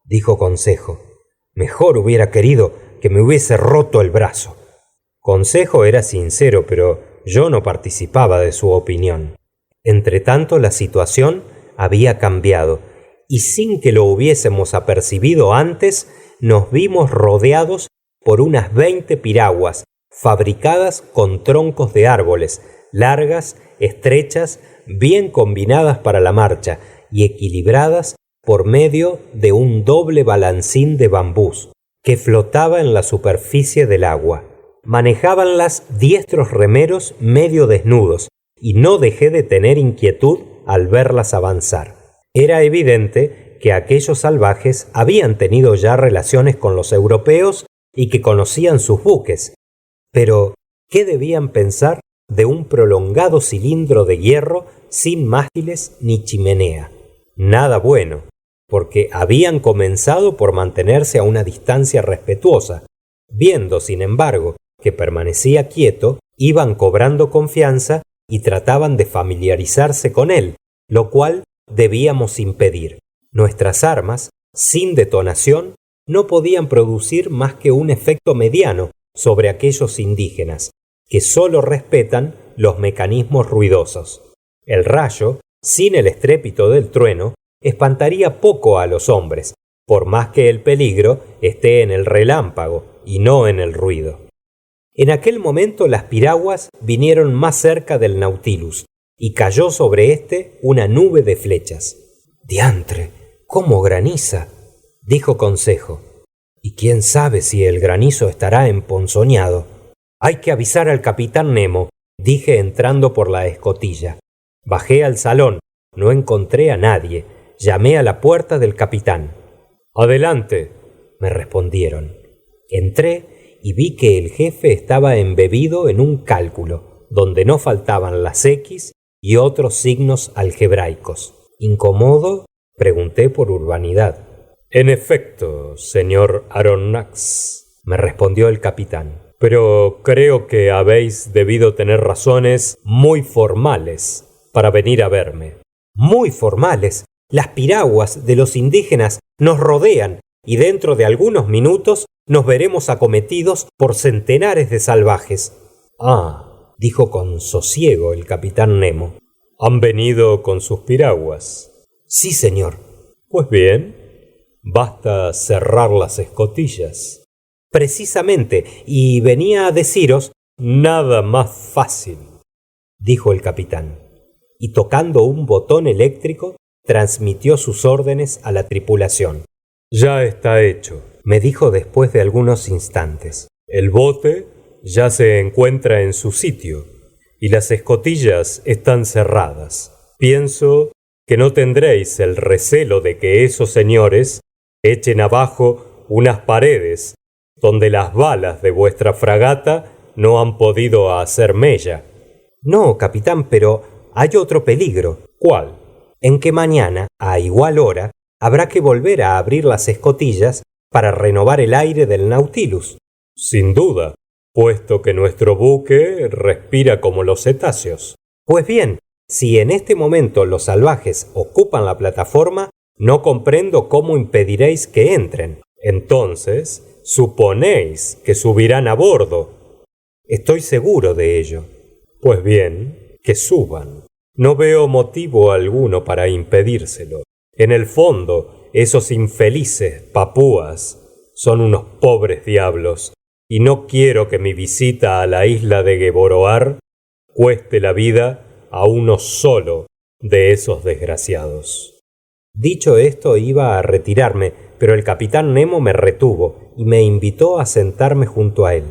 dijo Consejo, mejor hubiera querido que me hubiese roto el brazo. Consejo era sincero, pero yo no participaba de su opinión. Entretanto, la situación había cambiado, y sin que lo hubiésemos apercibido antes, nos vimos rodeados por unas 20 piraguas, fabricadas con troncos de árboles, largas, estrechas, bien combinadas para la marcha y equilibradas por medio de un doble balancín de bambús que flotaba en la superficie del agua. Manejábanlas diestros remeros medio desnudos, y no dejé de tener inquietud al verlas avanzar. Era evidente que aquellos salvajes habían tenido ya relaciones con los europeos y que conocían sus buques. Pero, ¿qué debían pensar de un prolongado cilindro de hierro sin mástiles ni chimenea? Nada bueno, porque habían comenzado por mantenerse a una distancia respetuosa. Viendo, sin embargo, que permanecía quieto, iban cobrando confianza y trataban de familiarizarse con él, lo cual debíamos impedir. Nuestras armas, sin detonación, no podían producir más que un efecto mediano sobre aquellos indígenas, que sólo respetan los mecanismos ruidosos. El rayo, sin el estrépito del trueno, espantaría poco a los hombres, por más que el peligro esté en el relámpago y no en el ruido. En aquel momento las piraguas vinieron más cerca del Nautilus, y cayó sobre éste una nube de flechas. «Diantre, cómo graniza», dijo Consejo. «Y quién sabe si el granizo estará emponzoñado». «Hay que avisar al capitán Nemo», dije entrando por la escotilla. Bajé al salón, no encontré a nadie. Llamé a la puerta del capitán. «Adelante», me respondieron. Entré y vi que el jefe estaba embebido en un cálculo, donde no faltaban las X y otros signos algebraicos. ¿Incomodo?, pregunté por urbanidad. «En efecto, señor Aronnax», me respondió el capitán, «pero creo que habéis debido tener razones muy formales para venir a verme». «Muy formales. Las piraguas de los indígenas nos rodean y dentro de algunos minutos nos veremos acometidos por centenares de salvajes». «Ah», dijo con sosiego el capitán Nemo. «¿Han venido con sus piraguas?» «Sí, señor». «Pues bien, basta cerrar las escotillas». «Precisamente, y venía a deciros». «Nada más fácil», dijo el capitán, y tocando un botón eléctrico, transmitió sus órdenes a la tripulación. «Ya está hecho», me dijo después de algunos instantes. «El bote ya se encuentra en su sitio y las escotillas están cerradas. Pienso que no tendréis el recelo de que esos señores echen abajo unas paredes donde las balas de vuestra fragata no han podido hacer mella». «No, capitán, pero hay otro peligro». «¿Cuál?» «En que mañana, a igual hora, habrá que volver a abrir las escotillas para renovar el aire del Nautilus». «Sin duda, puesto que nuestro buque respira como los cetáceos». «Pues bien, si en este momento los salvajes ocupan la plataforma, no comprendo cómo impediréis que entren». «Entonces, suponéis que subirán a bordo». «Estoy seguro de ello». «Pues bien, que suban. No veo motivo alguno para impedírselo. En el fondo, esos infelices papúas son unos pobres diablos, y no quiero que mi visita a la isla de Gueboroar cueste la vida a uno solo de esos desgraciados». Dicho esto, iba a retirarme, pero el capitán Nemo me retuvo y me invitó a sentarme junto a él.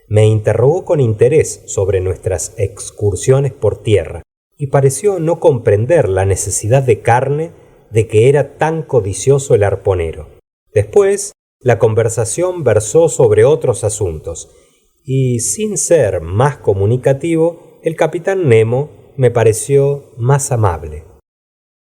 Me interrogó con interés sobre nuestras excursiones por tierra, y pareció no comprender la necesidad de carne de que era tan codicioso el arponero. Después, la conversación versó sobre otros asuntos, y sin ser más comunicativo, el capitán Nemo me pareció más amable.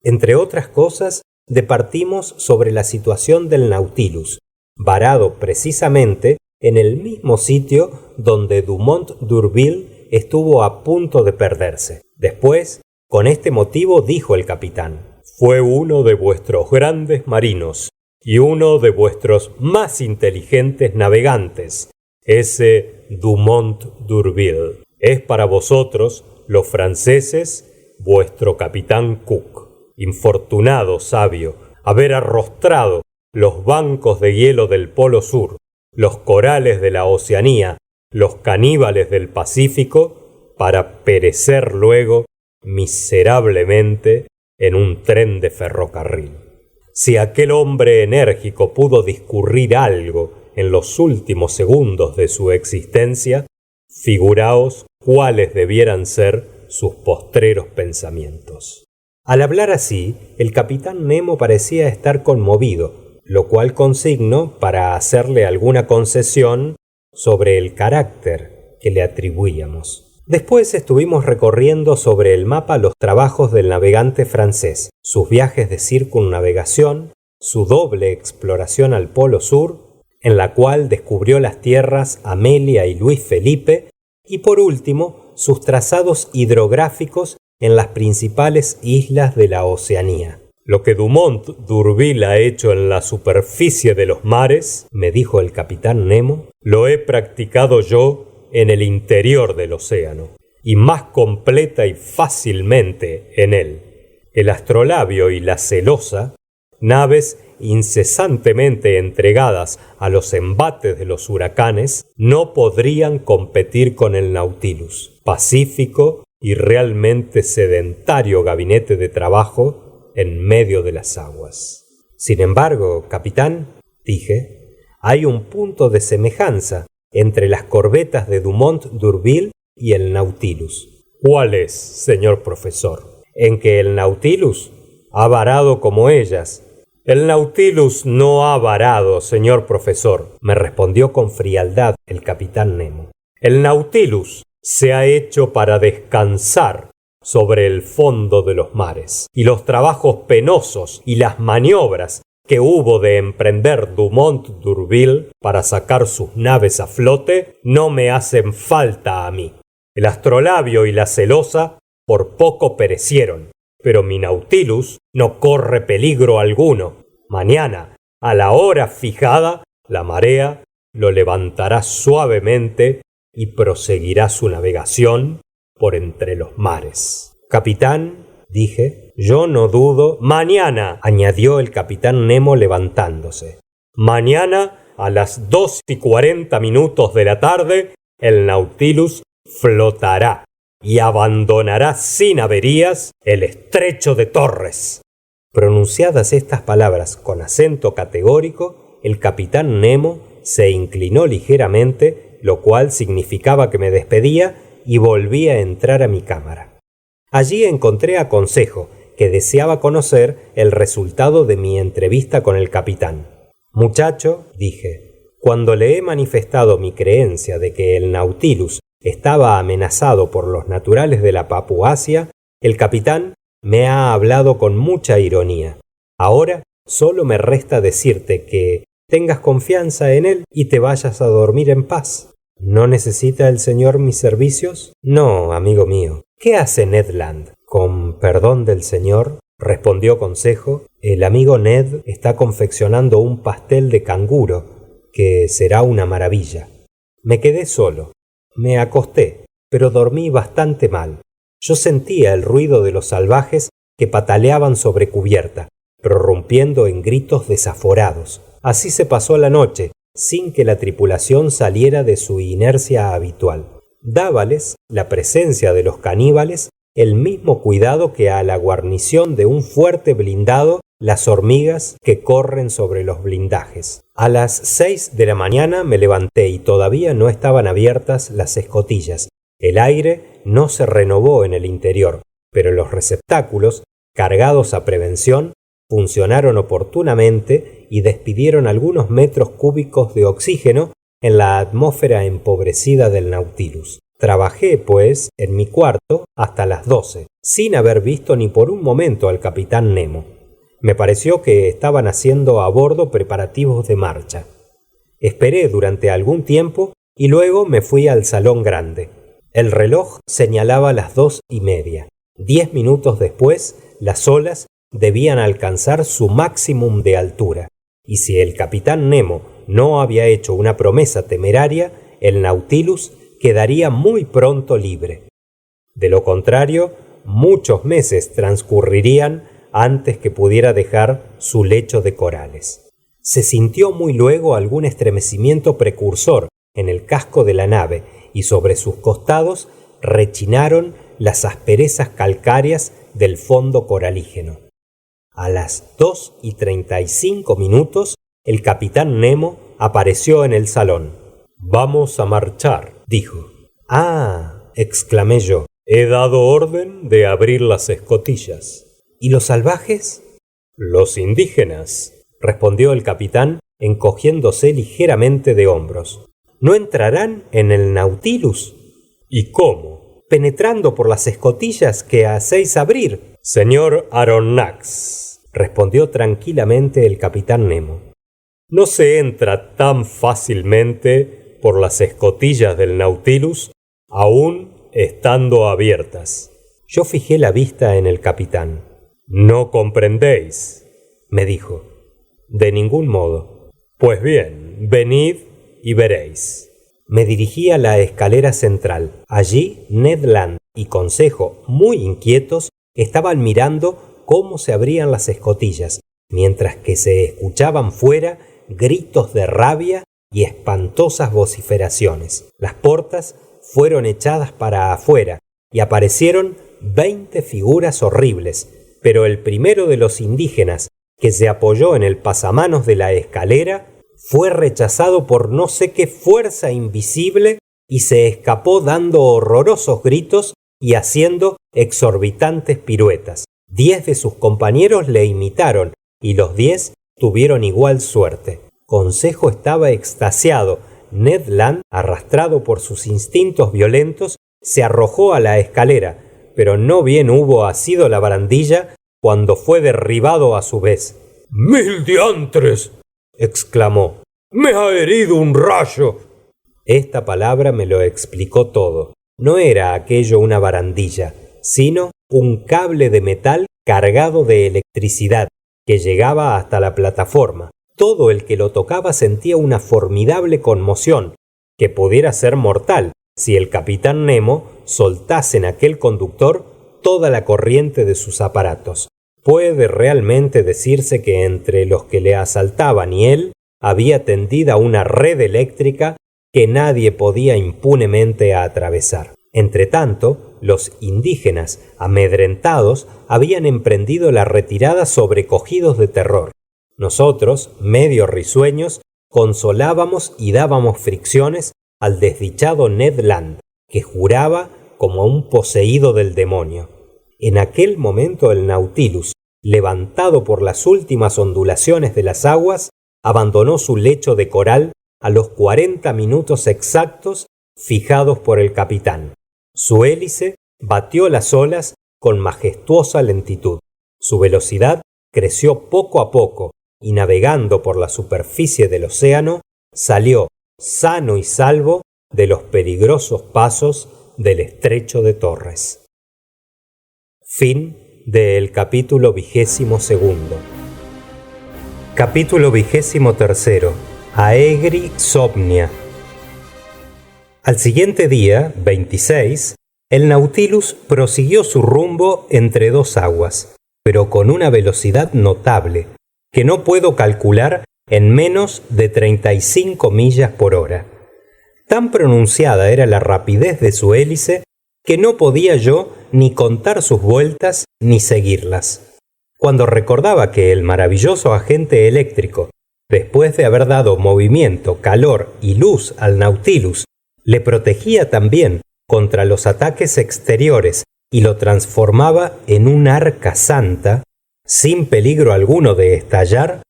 Entre otras cosas, departimos sobre la situación del Nautilus, varado precisamente en el mismo sitio donde Dumont d'Urville estuvo a punto de perderse. Después, con este motivo, dijo el capitán: fue uno de vuestros grandes marinos y uno de vuestros más inteligentes navegantes, ese Dumont d'Urville. Es para vosotros, los franceses, vuestro capitán Cook. Infortunado sabio, haber arrostrado los bancos de hielo del Polo Sur, los corales de la Oceanía, los caníbales del Pacífico, para perecer luego miserablemente en un tren de ferrocarril. Si aquel hombre enérgico pudo discurrir algo en los últimos segundos de su existencia, figuraos cuáles debieran ser sus postreros pensamientos. Al hablar así, el capitán Nemo parecía estar conmovido, lo cual consigno para hacerle alguna concesión sobre el carácter que le atribuíamos. Después estuvimos recorriendo sobre el mapa los trabajos del navegante francés, sus viajes de circunnavegación, su doble exploración al Polo Sur, en la cual descubrió las tierras Amelia y Luis Felipe, y por último sus trazados hidrográficos en las principales islas de la Oceanía. Lo que Dumont d'Urville ha hecho en la superficie de los mares, me dijo el capitán Nemo, lo he practicado yo en el interior del océano, y más completa y fácilmente en él. El Astrolabio y la Celosa, naves incesantemente entregadas a los embates de los huracanes, no podrían competir con el Nautilus, pacífico y realmente sedentario gabinete de trabajo en medio de las aguas. Sin embargo, capitán, dije, hay un punto de semejanza entre las corbetas de Dumont d'Urville y el Nautilus. ¿Cuál es, señor profesor? En que el Nautilus ha varado como ellas. El Nautilus no ha varado, señor profesor, me respondió con frialdad el capitán Nemo. El Nautilus se ha hecho para descansar sobre el fondo de los mares, y los trabajos penosos y las maniobras que hubo de emprender Dumont d'Urville para sacar sus naves a flote no me hacen falta a mí. El Astrolabio y la Celosa por poco perecieron, pero mi Nautilus no corre peligro alguno. Mañana, a la hora fijada, la marea lo levantará suavemente y proseguirá su navegación por entre los mares. Capitán, dije, yo no dudo. Mañana, añadió el capitán Nemo levantándose. Mañana, a las 2:40 de la tarde, el Nautilus flotará y abandonará sin averías el estrecho de Torres. Pronunciadas estas palabras con acento categórico, el capitán Nemo se inclinó ligeramente, lo cual significaba que me despedía, y volví a entrar a mi cámara. Allí encontré a Consejo, que deseaba conocer el resultado de mi entrevista con el capitán. Muchacho, dije, cuando le he manifestado mi creencia de que el Nautilus estaba amenazado por los naturales de la Papuasia, el capitán me ha hablado con mucha ironía. Ahora solo me resta decirte que tengas confianza en él y te vayas a dormir en paz. ¿No necesita el señor mis servicios? No, amigo mío. ¿Qué hace Ned Land? Con perdón del señor, respondió Consejo, el amigo Ned está confeccionando un pastel de canguro, que será una maravilla. Me quedé solo. Me acosté, pero dormí bastante mal. Yo sentía el ruido de los salvajes que pataleaban sobre cubierta, prorrumpiendo en gritos desaforados. Así se pasó la noche, sin que la tripulación saliera de su inercia habitual. Dábales la presencia de los caníbales el mismo cuidado que a la guarnición de un fuerte blindado las hormigas que corren sobre los blindajes. A las 6 de la mañana me levanté y todavía no estaban abiertas las escotillas. El aire no se renovó en el interior, pero los receptáculos, cargados a prevención, funcionaron oportunamente y despidieron algunos metros cúbicos de oxígeno en la atmósfera empobrecida del Nautilus. Trabajé, pues, en mi cuarto hasta las 12, sin haber visto ni por un momento al capitán Nemo. Me pareció que estaban haciendo a bordo preparativos de marcha. Esperé durante algún tiempo y luego me fui al salón grande. El reloj señalaba las 2:30. 10 minutos después, las olas debían alcanzar su máximum de altura, y si el capitán Nemo no había hecho una promesa temeraria, el Nautilus quedaría muy pronto libre. De lo contrario, muchos meses transcurrirían antes que pudiera dejar su lecho de corales. Se sintió muy luego algún estremecimiento precursor en el casco de la nave y sobre sus costados rechinaron las asperezas calcáreas del fondo coralígeno. A las 2:35 el capitán Nemo apareció en el salón. «Vamos a marchar», dijo. «Ah», exclamé yo. «He dado orden de abrir las escotillas». «¿Y los salvajes?» «Los indígenas», respondió el capitán, encogiéndose ligeramente de hombros. ¿No entrarán en el Nautilus? ¿Y cómo? Penetrando por las escotillas que hacéis abrir. Señor Aronnax, respondió tranquilamente el capitán Nemo. No se entra tan fácilmente por las escotillas del Nautilus, aún estando abiertas. Yo fijé la vista en el capitán. No comprendéis, me dijo. De ningún modo. Pues bien, venid y veréis. Me dirigí a la escalera central. Allí Ned Land y Consejo, muy inquietos, estaban mirando cómo se abrían las escotillas, mientras que se escuchaban fuera gritos de rabia y espantosas vociferaciones. Las portas fueron echadas para afuera y aparecieron 20 figuras horribles, pero el primero de los indígenas, que se apoyó en el pasamanos de la escalera, fue rechazado por no sé qué fuerza invisible y se escapó dando horrorosos gritos y haciendo exorbitantes piruetas. 10 de sus compañeros le imitaron y los 10 tuvieron igual suerte. Consejo estaba extasiado. Ned Land, arrastrado por sus instintos violentos, se arrojó a la escalera, pero no bien hubo asido la barandilla cuando fue derribado a su vez. ¡Mil diantres!, exclamó. ¡Me ha herido un rayo! Esta palabra me lo explicó todo. No era aquello una barandilla, sino un cable de metal cargado de electricidad que llegaba hasta la plataforma. Todo el que lo tocaba sentía una formidable conmoción, que pudiera ser mortal si el capitán Nemo soltase en aquel conductor toda la corriente de sus aparatos. Puede realmente decirse que entre los que le asaltaban y él había tendida una red eléctrica que nadie podía impunemente atravesar. Entretanto, los indígenas, amedrentados, habían emprendido la retirada sobrecogidos de terror. Nosotros, medio risueños, consolábamos y dábamos fricciones al desdichado Ned Land, que juraba como un poseído del demonio. En aquel momento el Nautilus, levantado por las últimas ondulaciones de las aguas, abandonó su lecho de coral a los 40 minutos exactos fijados por el capitán. Su hélice batió las olas con majestuosa lentitud. Su velocidad creció poco a poco y navegando por la superficie del océano, salió sano y salvo de los peligrosos pasos del estrecho de Torres. Fin del capítulo 22. Capítulo 23. Aegri Somnia. Al siguiente día, 26, el Nautilus prosiguió su rumbo entre dos aguas, pero con una velocidad notable, que no puedo calcular en menos de 35 millas por hora. Tan pronunciada era la rapidez de su hélice que no podía yo ni contar sus vueltas ni seguirlas. Cuando recordaba que el maravilloso agente eléctrico, después de haber dado movimiento, calor y luz al Nautilus, le protegía también contra los ataques exteriores y lo transformaba en un arca santa, sin peligro alguno de estallar,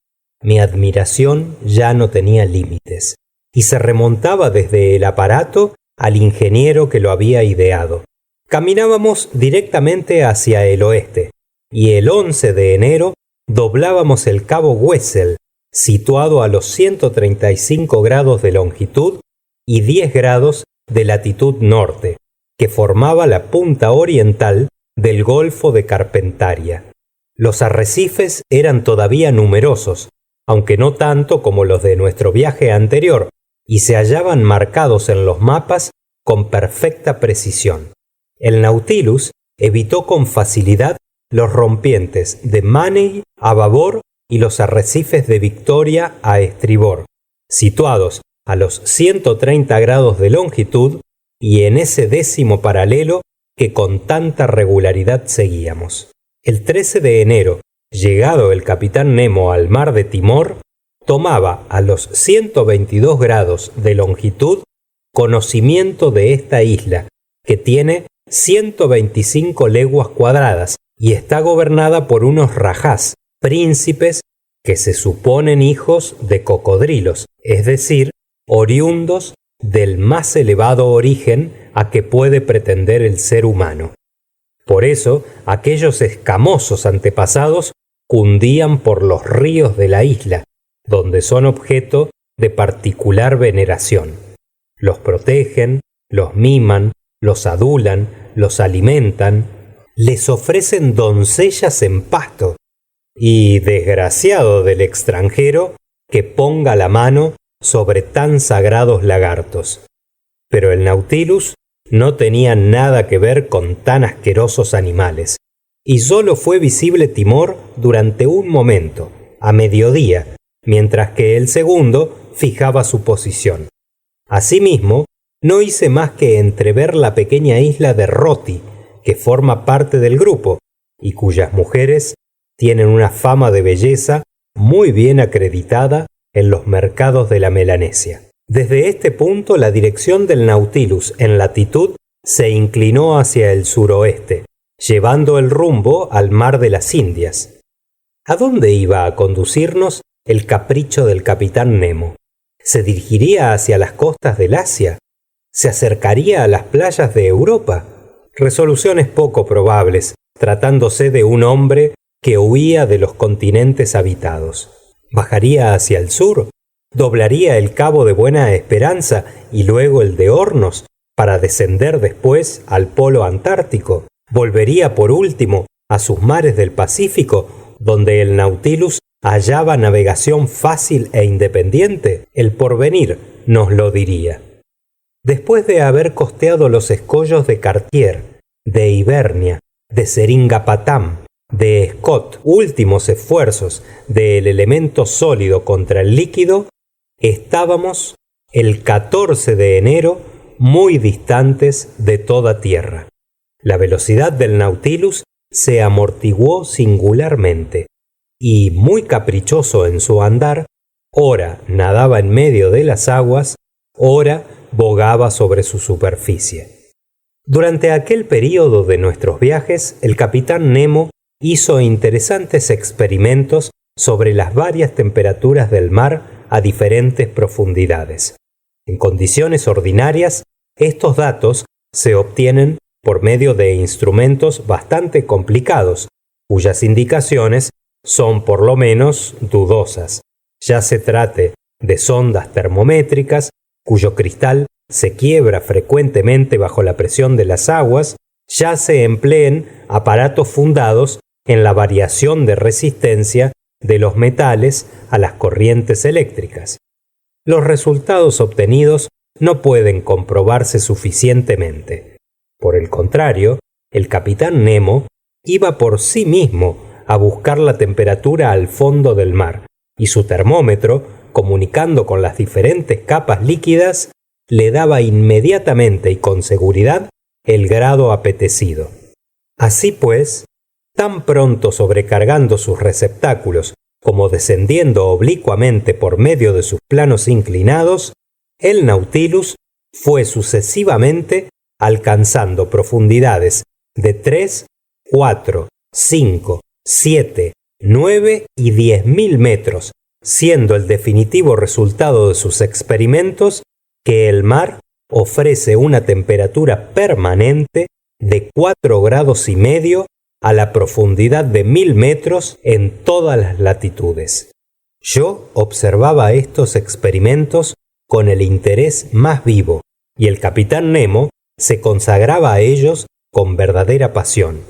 mi admiración ya no tenía límites, y se remontaba desde el aparato al ingeniero que lo había ideado. Caminábamos directamente hacia el oeste, y el 11 de enero doblábamos el cabo Wessel, situado a los 135 grados de longitud y 10 grados de latitud norte, que formaba la punta oriental del Golfo de Carpentaria. Los arrecifes eran todavía numerosos, aunque no tanto como los de nuestro viaje anterior, y se hallaban marcados en los mapas con perfecta precisión. El Nautilus evitó con facilidad los rompientes de Maney a babor y los arrecifes de Victoria a estribor, situados a los 130 grados de longitud y en ese 10º paralelo que con tanta regularidad seguíamos. El 13 de enero, llegado el capitán Nemo al mar de Timor, tomaba a los 122 grados de longitud conocimiento de esta isla, que tiene 125 leguas cuadradas y está gobernada por unos rajás, príncipes que se suponen hijos de cocodrilos, es decir, oriundos del más elevado origen a que puede pretender el ser humano. Por eso, aquellos escamosos antepasados cundían por los ríos de la isla, donde son objeto de particular veneración. Los protegen, los miman, los adulan, los alimentan, les ofrecen doncellas en pasto, y desgraciado del extranjero que ponga la mano sobre tan sagrados lagartos. Pero el Nautilus no tenía nada que ver con tan asquerosos animales, y solo fue visible Timor durante un momento, a mediodía, mientras que el segundo fijaba su posición. Asimismo, no hice más que entrever la pequeña isla de Roti, que forma parte del grupo, y cuyas mujeres tienen una fama de belleza muy bien acreditada en los mercados de la Melanesia. Desde este punto, la dirección del Nautilus en latitud se inclinó hacia el suroeste, llevando el rumbo al mar de las Indias. ¿A dónde iba a conducirnos el capricho del capitán Nemo? ¿Se dirigiría hacia las costas del Asia? ¿Se acercaría a las playas de Europa? Resoluciones poco probables, tratándose de un hombre que huía de los continentes habitados. ¿Bajaría hacia el sur? ¿Doblaría el Cabo de Buena Esperanza y luego el de Hornos para descender después al polo antártico? ¿Volvería por último a sus mares del Pacífico, donde el Nautilus hallaba navegación fácil e independiente? El porvenir nos lo diría. Después de haber costeado los escollos de Cartier, de Ibernia, de Seringapatam, de Scott, últimos esfuerzos del elemento sólido contra el líquido, estábamos el 14 de enero muy distantes de toda tierra. La velocidad del Nautilus se amortiguó singularmente y, muy caprichoso en su andar, ora nadaba en medio de las aguas, ora bogaba sobre su superficie. Durante aquel período de nuestros viajes, el capitán Nemo hizo interesantes experimentos sobre las varias temperaturas del mar a diferentes profundidades. En condiciones ordinarias, estos datos se obtienen por medio de instrumentos bastante complicados, cuyas indicaciones son por lo menos dudosas, ya se trate de sondas termométricas, cuyo cristal se quiebra frecuentemente bajo la presión de las aguas, ya se empleen aparatos fundados en la variación de resistencia de los metales a las corrientes eléctricas. Los resultados obtenidos no pueden comprobarse suficientemente. Por el contrario, el capitán Nemo iba por sí mismo a buscar la temperatura al fondo del mar, y su termómetro, comunicando con las diferentes capas líquidas, le daba inmediatamente y con seguridad el grado apetecido. Así pues, tan pronto sobrecargando sus receptáculos como descendiendo oblicuamente por medio de sus planos inclinados, el Nautilus fue sucesivamente alcanzando profundidades de 3, 4, 5, 7, 9 y 10.000 metros, siendo el definitivo resultado de sus experimentos que el mar ofrece una temperatura permanente de 4,5 grados a la profundidad de 1.000 metros en todas las latitudes. Yo observaba estos experimentos con el interés más vivo, y el capitán Nemo se consagraba a ellos con verdadera pasión.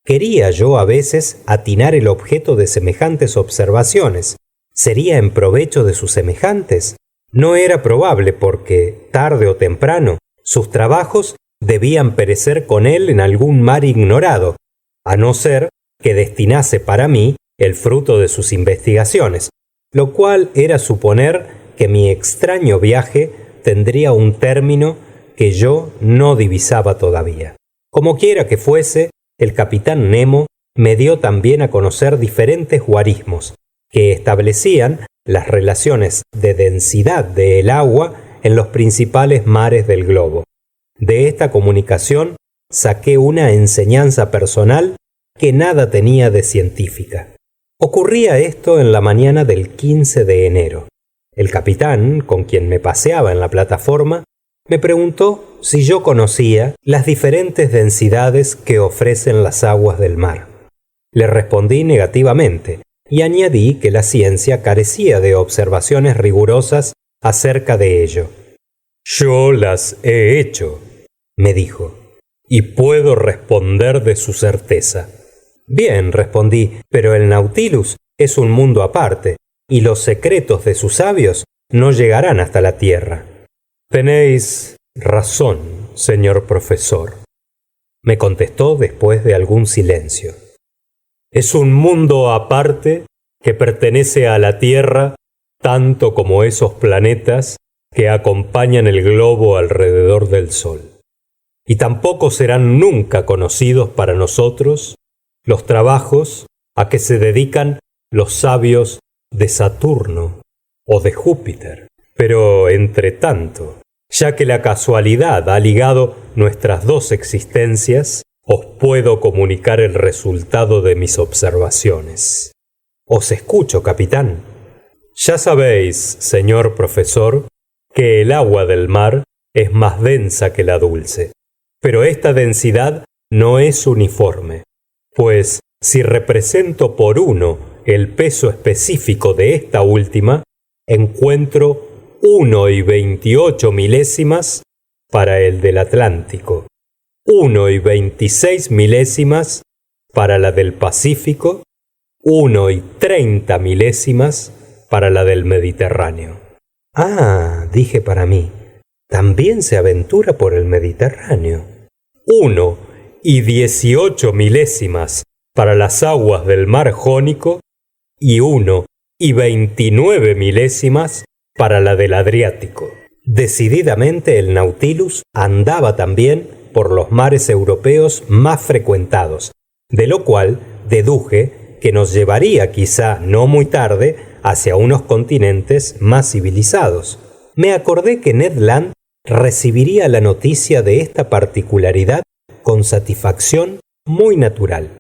Quería yo a veces atinar el objeto de semejantes observaciones. ¿Sería en provecho de sus semejantes? No era probable porque, tarde o temprano, sus trabajos debían perecer con él en algún mar ignorado, a no ser que destinase para mí el fruto de sus investigaciones, lo cual era suponer que mi extraño viaje tendría un término que yo no divisaba todavía. Como quiera que fuese, el capitán Nemo me dio también a conocer diferentes guarismos que establecían las relaciones de densidad del agua en los principales mares del globo. De esta comunicación saqué una enseñanza personal que nada tenía de científica. Ocurría esto en la mañana del 15 de enero. El capitán, con quien me paseaba en la plataforma, me preguntó si yo conocía las diferentes densidades que ofrecen las aguas del mar. Le respondí negativamente y añadí que la ciencia carecía de observaciones rigurosas acerca de ello. Yo las he hecho, me dijo, y puedo responder de su certeza. Bien, respondí, pero el Nautilus es un mundo aparte, y los secretos de sus sabios no llegarán hasta la Tierra. Tenéis razón, señor profesor, me contestó después de algún silencio. Es un mundo aparte que pertenece a la Tierra tanto como esos planetas que acompañan el globo alrededor del Sol. Y tampoco serán nunca conocidos para nosotros los trabajos a que se dedican los sabios de Saturno o de Júpiter. Pero, entre tanto, ya que la casualidad ha ligado nuestras dos existencias, os puedo comunicar el resultado de mis observaciones. Os escucho, capitán. Ya sabéis, señor profesor, que el agua del mar es más densa que la dulce. Pero esta densidad no es uniforme, pues si represento por 1 el peso específico de esta última, encuentro 1,28 milésimas para el del Atlántico, 1,26 milésimas para la del Pacífico, 1,30 milésimas para la del Mediterráneo. Ah, dije para mí, también se aventura por el Mediterráneo. 1,18 milésimas para las aguas del mar Jónico y 1,29 milésimas para la del Adriático. Decididamente el Nautilus andaba también por los mares europeos más frecuentados, de lo cual deduje que nos llevaría quizá no muy tarde hacia unos continentes más civilizados. Me acordé que Ned Land recibiría la noticia de esta particularidad con satisfacción muy natural.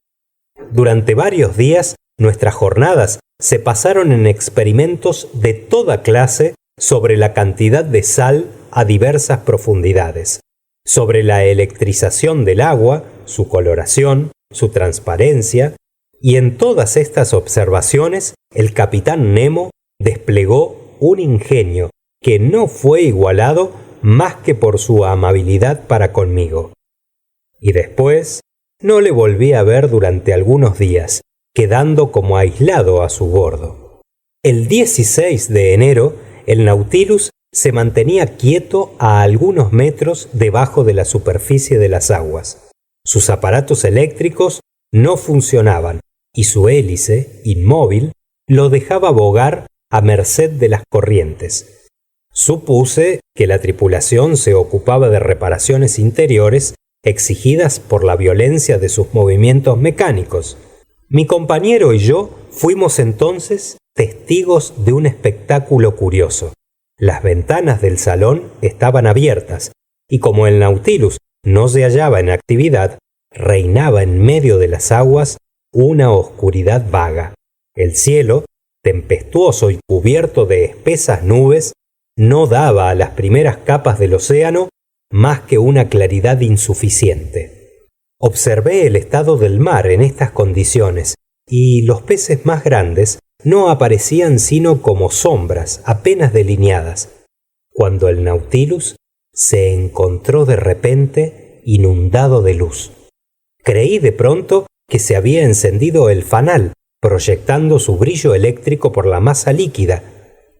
Durante varios días nuestras jornadas se pasaron en experimentos de toda clase sobre la cantidad de sal a diversas profundidades, sobre la electrización del agua, su coloración, su transparencia, y en todas estas observaciones el capitán Nemo desplegó un ingenio que no fue igualado más que por su amabilidad para conmigo. Y después no le volví a ver durante algunos días, quedando como aislado a su bordo. El 16 de enero, el Nautilus se mantenía quieto a algunos metros debajo de la superficie de las aguas. Sus aparatos eléctricos no funcionaban y su hélice, inmóvil, lo dejaba bogar a merced de las corrientes. Supuse que la tripulación se ocupaba de reparaciones interiores exigidas por la violencia de sus movimientos mecánicos. Mi compañero y yo fuimos entonces testigos de un espectáculo curioso. Las ventanas del salón estaban abiertas y como el Nautilus no se hallaba en actividad, reinaba en medio de las aguas una oscuridad vaga. El cielo, tempestuoso y cubierto de espesas nubes, no daba a las primeras capas del océano más que una claridad insuficiente. Observé el estado del mar en estas condiciones y los peces más grandes no aparecían sino como sombras apenas delineadas, cuando el Nautilus se encontró de repente inundado de luz. Creí de pronto que se había encendido el fanal, proyectando su brillo eléctrico por la masa líquida,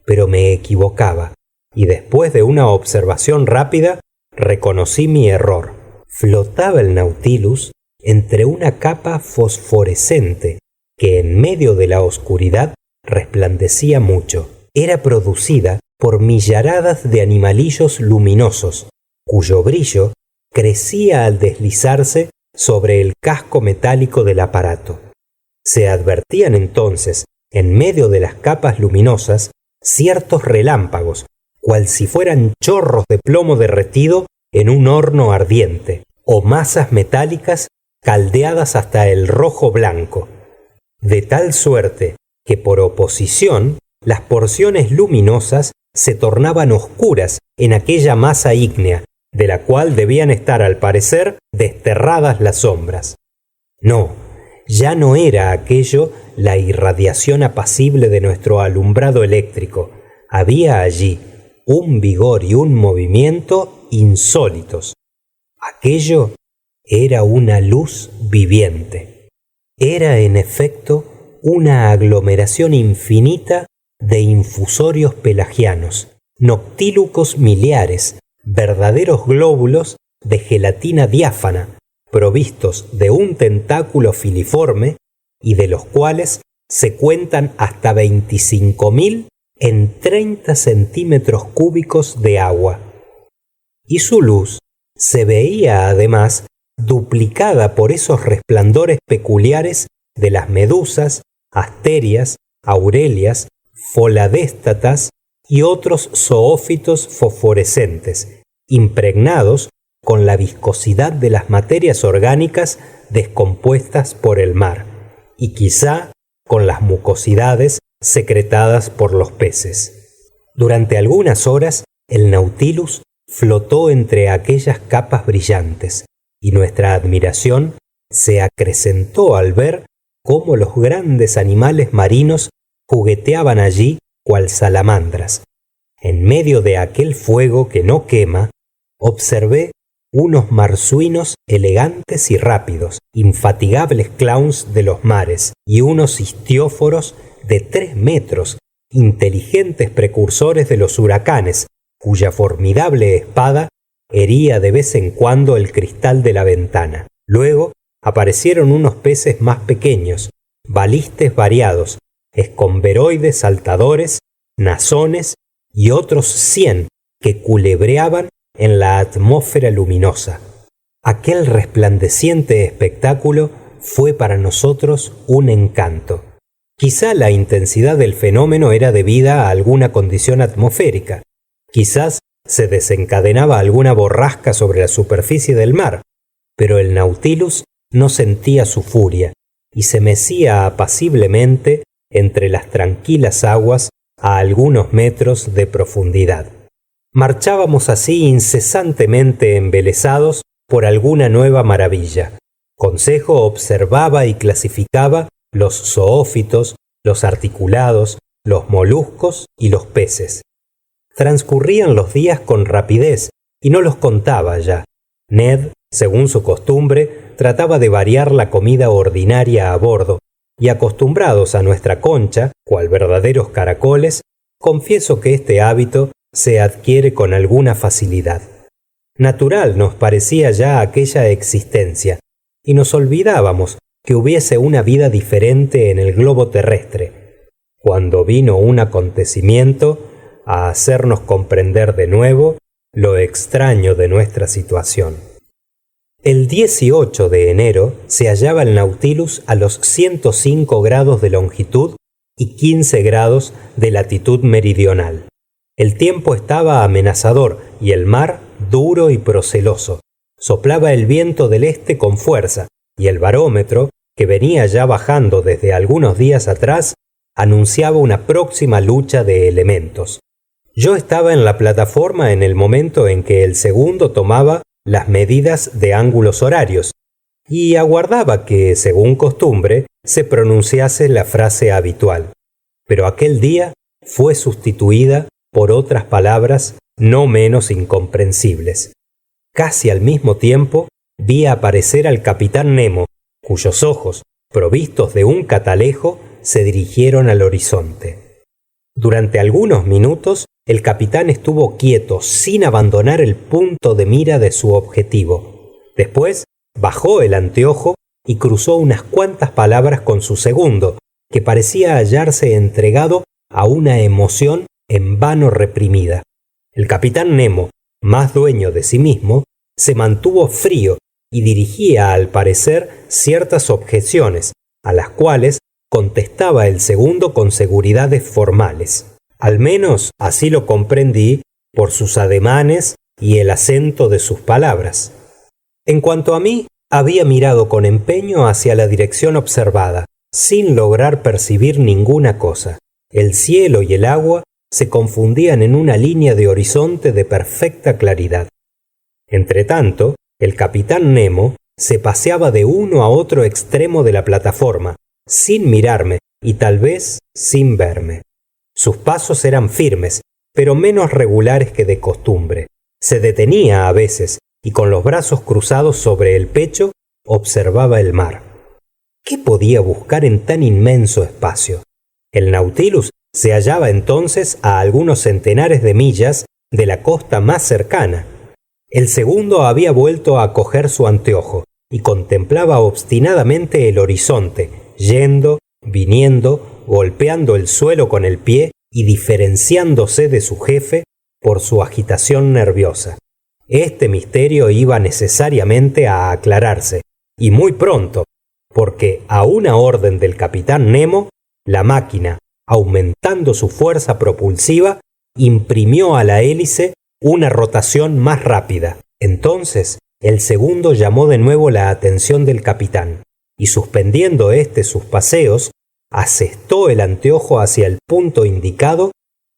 pero me equivocaba, y después de una observación rápida, reconocí mi error. Flotaba el Nautilus entre una capa fosforescente que en medio de la oscuridad resplandecía mucho. Era producida por millaradas de animalillos luminosos, cuyo brillo crecía al deslizarse sobre el casco metálico del aparato. Se advertían entonces, en medio de las capas luminosas, ciertos relámpagos, cual si fueran chorros de plomo derretido en un horno ardiente, o masas metálicas caldeadas hasta el rojo blanco, de tal suerte que por oposición las porciones luminosas se tornaban oscuras en aquella masa ígnea, de la cual debían estar al parecer desterradas las sombras. No, ya no era aquello la irradiación apacible de nuestro alumbrado eléctrico. Había allí un vigor y un movimiento insólitos. Aquello era una luz viviente. Era en efecto una aglomeración infinita de infusorios pelagianos, noctílucos miliares, verdaderos glóbulos de gelatina diáfana, provistos de un tentáculo filiforme y de los cuales se cuentan hasta 25.000 en 30 centímetros cúbicos de agua. Y su luz se veía además duplicada por esos resplandores peculiares de las medusas, asterias, aurelias, foladéstatas y otros zoófitos fosforescentes, impregnados con la viscosidad de las materias orgánicas descompuestas por el mar, y quizá con las mucosidades secretadas por los peces. Durante algunas horas el Nautilus flotó entre aquellas capas brillantes, y nuestra admiración se acrecentó al ver cómo los grandes animales marinos jugueteaban allí cual salamandras. En medio de aquel fuego que no quema, observé unos marsuinos elegantes y rápidos, infatigables clowns de los mares, y unos histióforos de 3 metros, inteligentes precursores de los huracanes, cuya formidable espada hería de vez en cuando el cristal de la ventana. Luego aparecieron unos peces más pequeños, balistes variados, escomberoides saltadores, nasones y otros 100 que culebreaban en la atmósfera luminosa. Aquel resplandeciente espectáculo fue para nosotros un encanto. Quizá la intensidad del fenómeno era debida a alguna condición atmosférica. Quizás se desencadenaba alguna borrasca sobre la superficie del mar, pero el Nautilus no sentía su furia y se mecía apaciblemente entre las tranquilas aguas a algunos metros de profundidad. Marchábamos así incesantemente embelesados por alguna nueva maravilla. Consejo observaba y clasificaba los zoófitos, los articulados, los moluscos y los peces. Transcurrían los días con rapidez y no los contaba ya. Ned, según su costumbre, trataba de variar la comida ordinaria a bordo, y acostumbrados a nuestra concha, cual verdaderos caracoles, confieso que este hábito se adquiere con alguna facilidad. Natural nos parecía ya aquella existencia, y nos olvidábamos que hubiese una vida diferente en el globo terrestre, cuando vino un acontecimiento a hacernos comprender de nuevo lo extraño de nuestra situación. El 18 de enero se hallaba el Nautilus a los 105 grados de longitud y 15 grados de latitud meridional. El tiempo estaba amenazador y el mar duro y proceloso. Soplaba el viento del este con fuerza y el barómetro, que venía ya bajando desde algunos días atrás, anunciaba una próxima lucha de elementos. Yo estaba en la plataforma en el momento en que el segundo tomaba las medidas de ángulos horarios y aguardaba que, según costumbre, se pronunciase la frase habitual. Pero aquel día fue sustituida por otras palabras no menos incomprensibles. Casi al mismo tiempo vi aparecer al capitán Nemo, cuyos ojos, provistos de un catalejo, se dirigieron al horizonte. Durante algunos minutos el capitán estuvo quieto sin abandonar el punto de mira de su objetivo. Después bajó el anteojo y cruzó unas cuantas palabras con su segundo, que parecía hallarse entregado a una emoción en vano reprimida. El capitán Nemo, más dueño de sí mismo, se mantuvo frío y dirigía al parecer ciertas objeciones, a las cuales contestaba el segundo con seguridades formales. Al menos así lo comprendí por sus ademanes y el acento de sus palabras. En cuanto a mí, había mirado con empeño hacia la dirección observada, sin lograr percibir ninguna cosa. El cielo y el agua se confundían en una línea de horizonte de perfecta claridad. Entretanto, el capitán Nemo se paseaba de uno a otro extremo de la plataforma, sin mirarme y tal vez sin verme. Sus pasos eran firmes, pero menos regulares que de costumbre. Se detenía a veces y con los brazos cruzados sobre el pecho observaba el mar. ¿Qué podía buscar en tan inmenso espacio? El Nautilus se hallaba entonces a algunos centenares de millas de la costa más cercana. El segundo había vuelto a coger su anteojo y contemplaba obstinadamente el horizonte, yendo, viniendo, golpeando el suelo con el pie y diferenciándose de su jefe por su agitación nerviosa. Este misterio iba necesariamente a aclararse, y muy pronto, porque a una orden del capitán Nemo, la máquina, aumentando su fuerza propulsiva, imprimió a la hélice una rotación más rápida. Entonces, el segundo llamó de nuevo la atención del capitán, y suspendiendo éste sus paseos, asestó el anteojo hacia el punto indicado,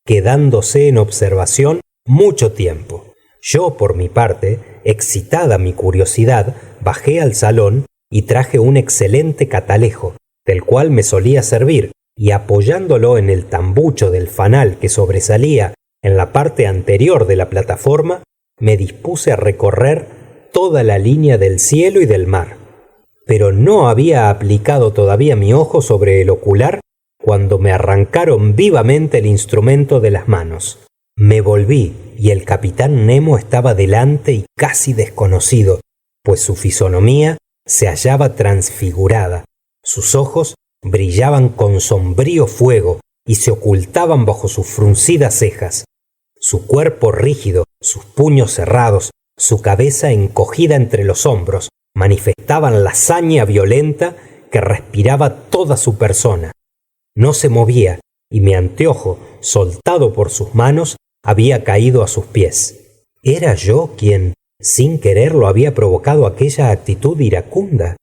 quedándose en observación mucho tiempo. Yo, por mi parte, excitada mi curiosidad, bajé al salón y traje un excelente catalejo, del cual me solía servir, y apoyándolo en el tambucho del fanal que sobresalía en la parte anterior de la plataforma, me dispuse a recorrer toda la línea del cielo y del mar. Pero no había aplicado todavía mi ojo sobre el ocular cuando me arrancaron vivamente el instrumento de las manos. Me volví y el capitán Nemo estaba delante y casi desconocido, pues su fisonomía se hallaba transfigurada. Sus ojos brillaban con sombrío fuego y se ocultaban bajo sus fruncidas cejas. Su cuerpo rígido, sus puños cerrados, su cabeza encogida entre los hombros, manifestaban la saña violenta que respiraba toda su persona. No se movía y mi anteojo, soltado por sus manos, había caído a sus pies. ¿Era yo quien, sin quererlo, había provocado aquella actitud iracunda?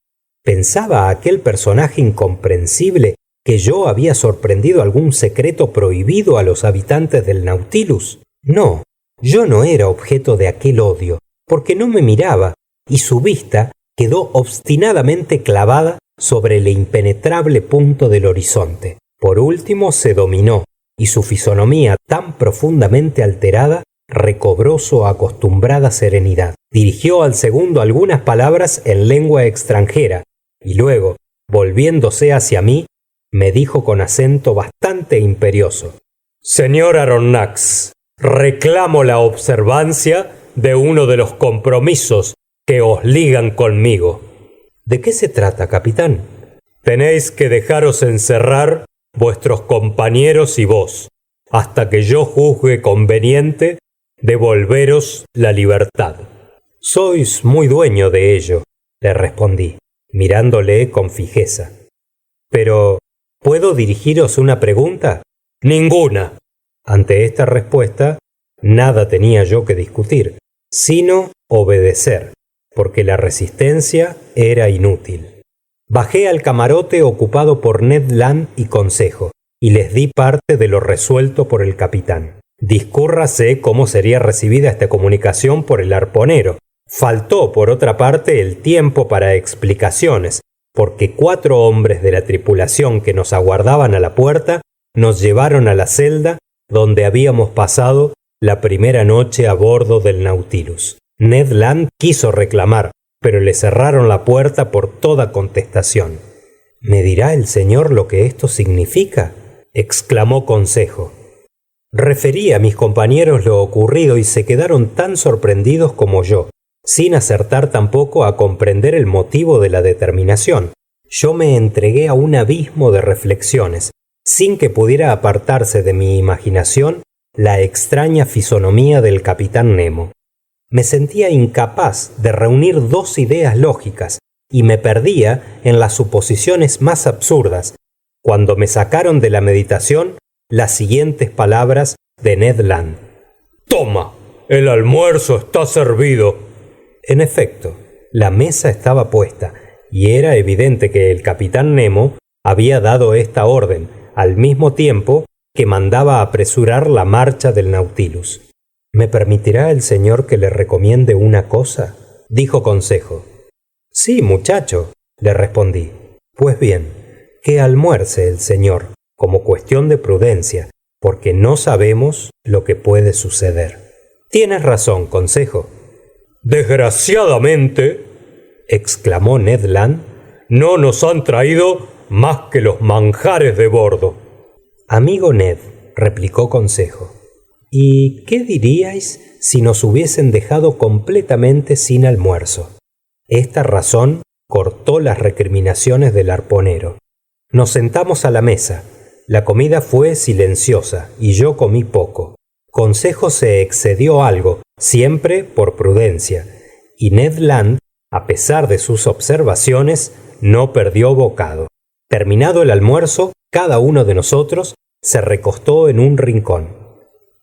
¿Pensaba aquel personaje incomprensible que yo había sorprendido algún secreto prohibido a los habitantes del Nautilus? No, yo no era objeto de aquel odio, porque no me miraba, y su vista quedó obstinadamente clavada sobre el impenetrable punto del horizonte. Por último se dominó, y su fisonomía tan profundamente alterada recobró su acostumbrada serenidad. Dirigió al segundo algunas palabras en lengua extranjera, y luego, volviéndose hacia mí, me dijo con acento bastante imperioso: «Señor Aronnax, reclamo la observancia de uno de los compromisos que os ligan conmigo». «¿De qué se trata, capitán?» «Tenéis que dejaros encerrar vuestros compañeros y vos, hasta que yo juzgue conveniente devolveros la libertad». «Sois muy dueño de ello», le respondí, mirándole con fijeza. «Pero, ¿puedo dirigiros una pregunta?» «Ninguna». Ante esta respuesta, nada tenía yo que discutir, sino obedecer, porque la resistencia era inútil. Bajé al camarote ocupado por Ned Land y Consejo, y les di parte de lo resuelto por el capitán. Discúrrase cómo sería recibida esta comunicación por el arponero. Faltó, por otra parte, el tiempo para explicaciones, porque 4 hombres de la tripulación que nos aguardaban a la puerta nos llevaron a la celda donde habíamos pasado la primera noche a bordo del Nautilus. Ned Land quiso reclamar, pero le cerraron la puerta por toda contestación. ¿Me dirá el señor lo que esto significa?, exclamó Consejo. Referí a mis compañeros lo ocurrido y se quedaron tan sorprendidos como yo, sin acertar tampoco a comprender el motivo de la determinación. Yo me entregué a un abismo de reflexiones, sin que pudiera apartarse de mi imaginación la extraña fisonomía del capitán Nemo. Me sentía incapaz de reunir dos ideas lógicas y me perdía en las suposiciones más absurdas, cuando me sacaron de la meditación las siguientes palabras de Ned Land. «Toma, el almuerzo está servido». En efecto, la mesa estaba puesta, y era evidente que el capitán Nemo había dado esta orden, al mismo tiempo que mandaba apresurar la marcha del Nautilus. «¿Me permitirá el señor que le recomiende una cosa?», dijo Consejo. «Sí, muchacho», le respondí. «Pues bien, que almuerce el señor, como cuestión de prudencia, porque no sabemos lo que puede suceder». «Tienes razón, Consejo». «Desgraciadamente», exclamó Ned Land, «no nos han traído más que los manjares de bordo». «Amigo Ned», replicó Consejo, «¿y qué diríais si nos hubiesen dejado completamente sin almuerzo?». Esta razón cortó las recriminaciones del arponero. Nos sentamos a la mesa. La comida fue silenciosa y yo comí poco. Consejo se excedió algo, siempre por prudencia, y Ned Land, a pesar de sus observaciones, no perdió bocado. Terminado el almuerzo, cada uno de nosotros se recostó en un rincón.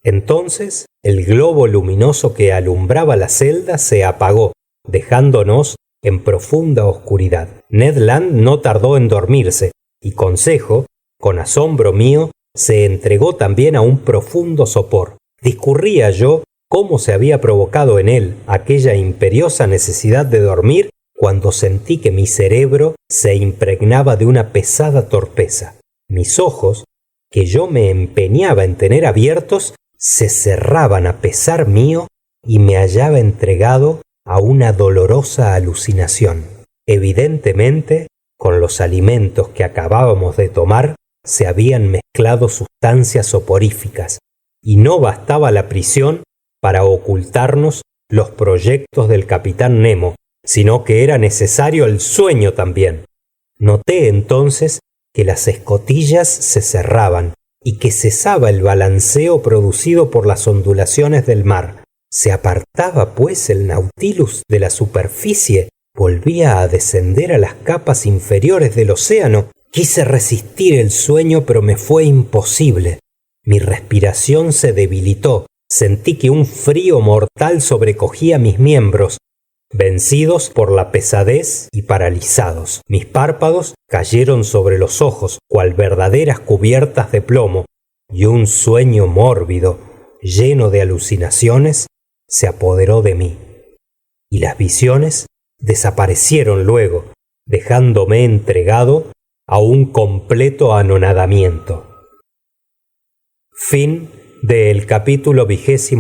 Entonces el globo luminoso que alumbraba la celda se apagó, dejándonos en profunda oscuridad. Ned Land no tardó en dormirse, y Consejo, con asombro mío, se entregó también a un profundo sopor. Discurría yo cómo se había provocado en él aquella imperiosa necesidad de dormir cuando sentí que mi cerebro se impregnaba de una pesada torpeza. Mis ojos, que yo me empeñaba en tener abiertos, se cerraban a pesar mío y me hallaba entregado a una dolorosa alucinación. Evidentemente, con los alimentos que acabábamos de tomar, se habían mezclado sustancias soporíficas, y no bastaba la prisión para ocultarnos los proyectos del capitán Nemo, sino que era necesario el sueño también. Noté entonces que las escotillas se cerraban y que cesaba el balanceo producido por las ondulaciones del mar. Se apartaba pues el Nautilus de la superficie, volvía a descender a las capas inferiores del océano. Quise resistir el sueño, pero me fue imposible. Mi respiración se debilitó, sentí que un frío mortal sobrecogía mis miembros, vencidos por la pesadez y paralizados. Mis párpados cayeron sobre los ojos, cual verdaderas cubiertas de plomo, y un sueño mórbido, lleno de alucinaciones, se apoderó de mí. Y las visiones desaparecieron luego, dejándome entregado a un completo anonadamiento. Fin del capítulo 23.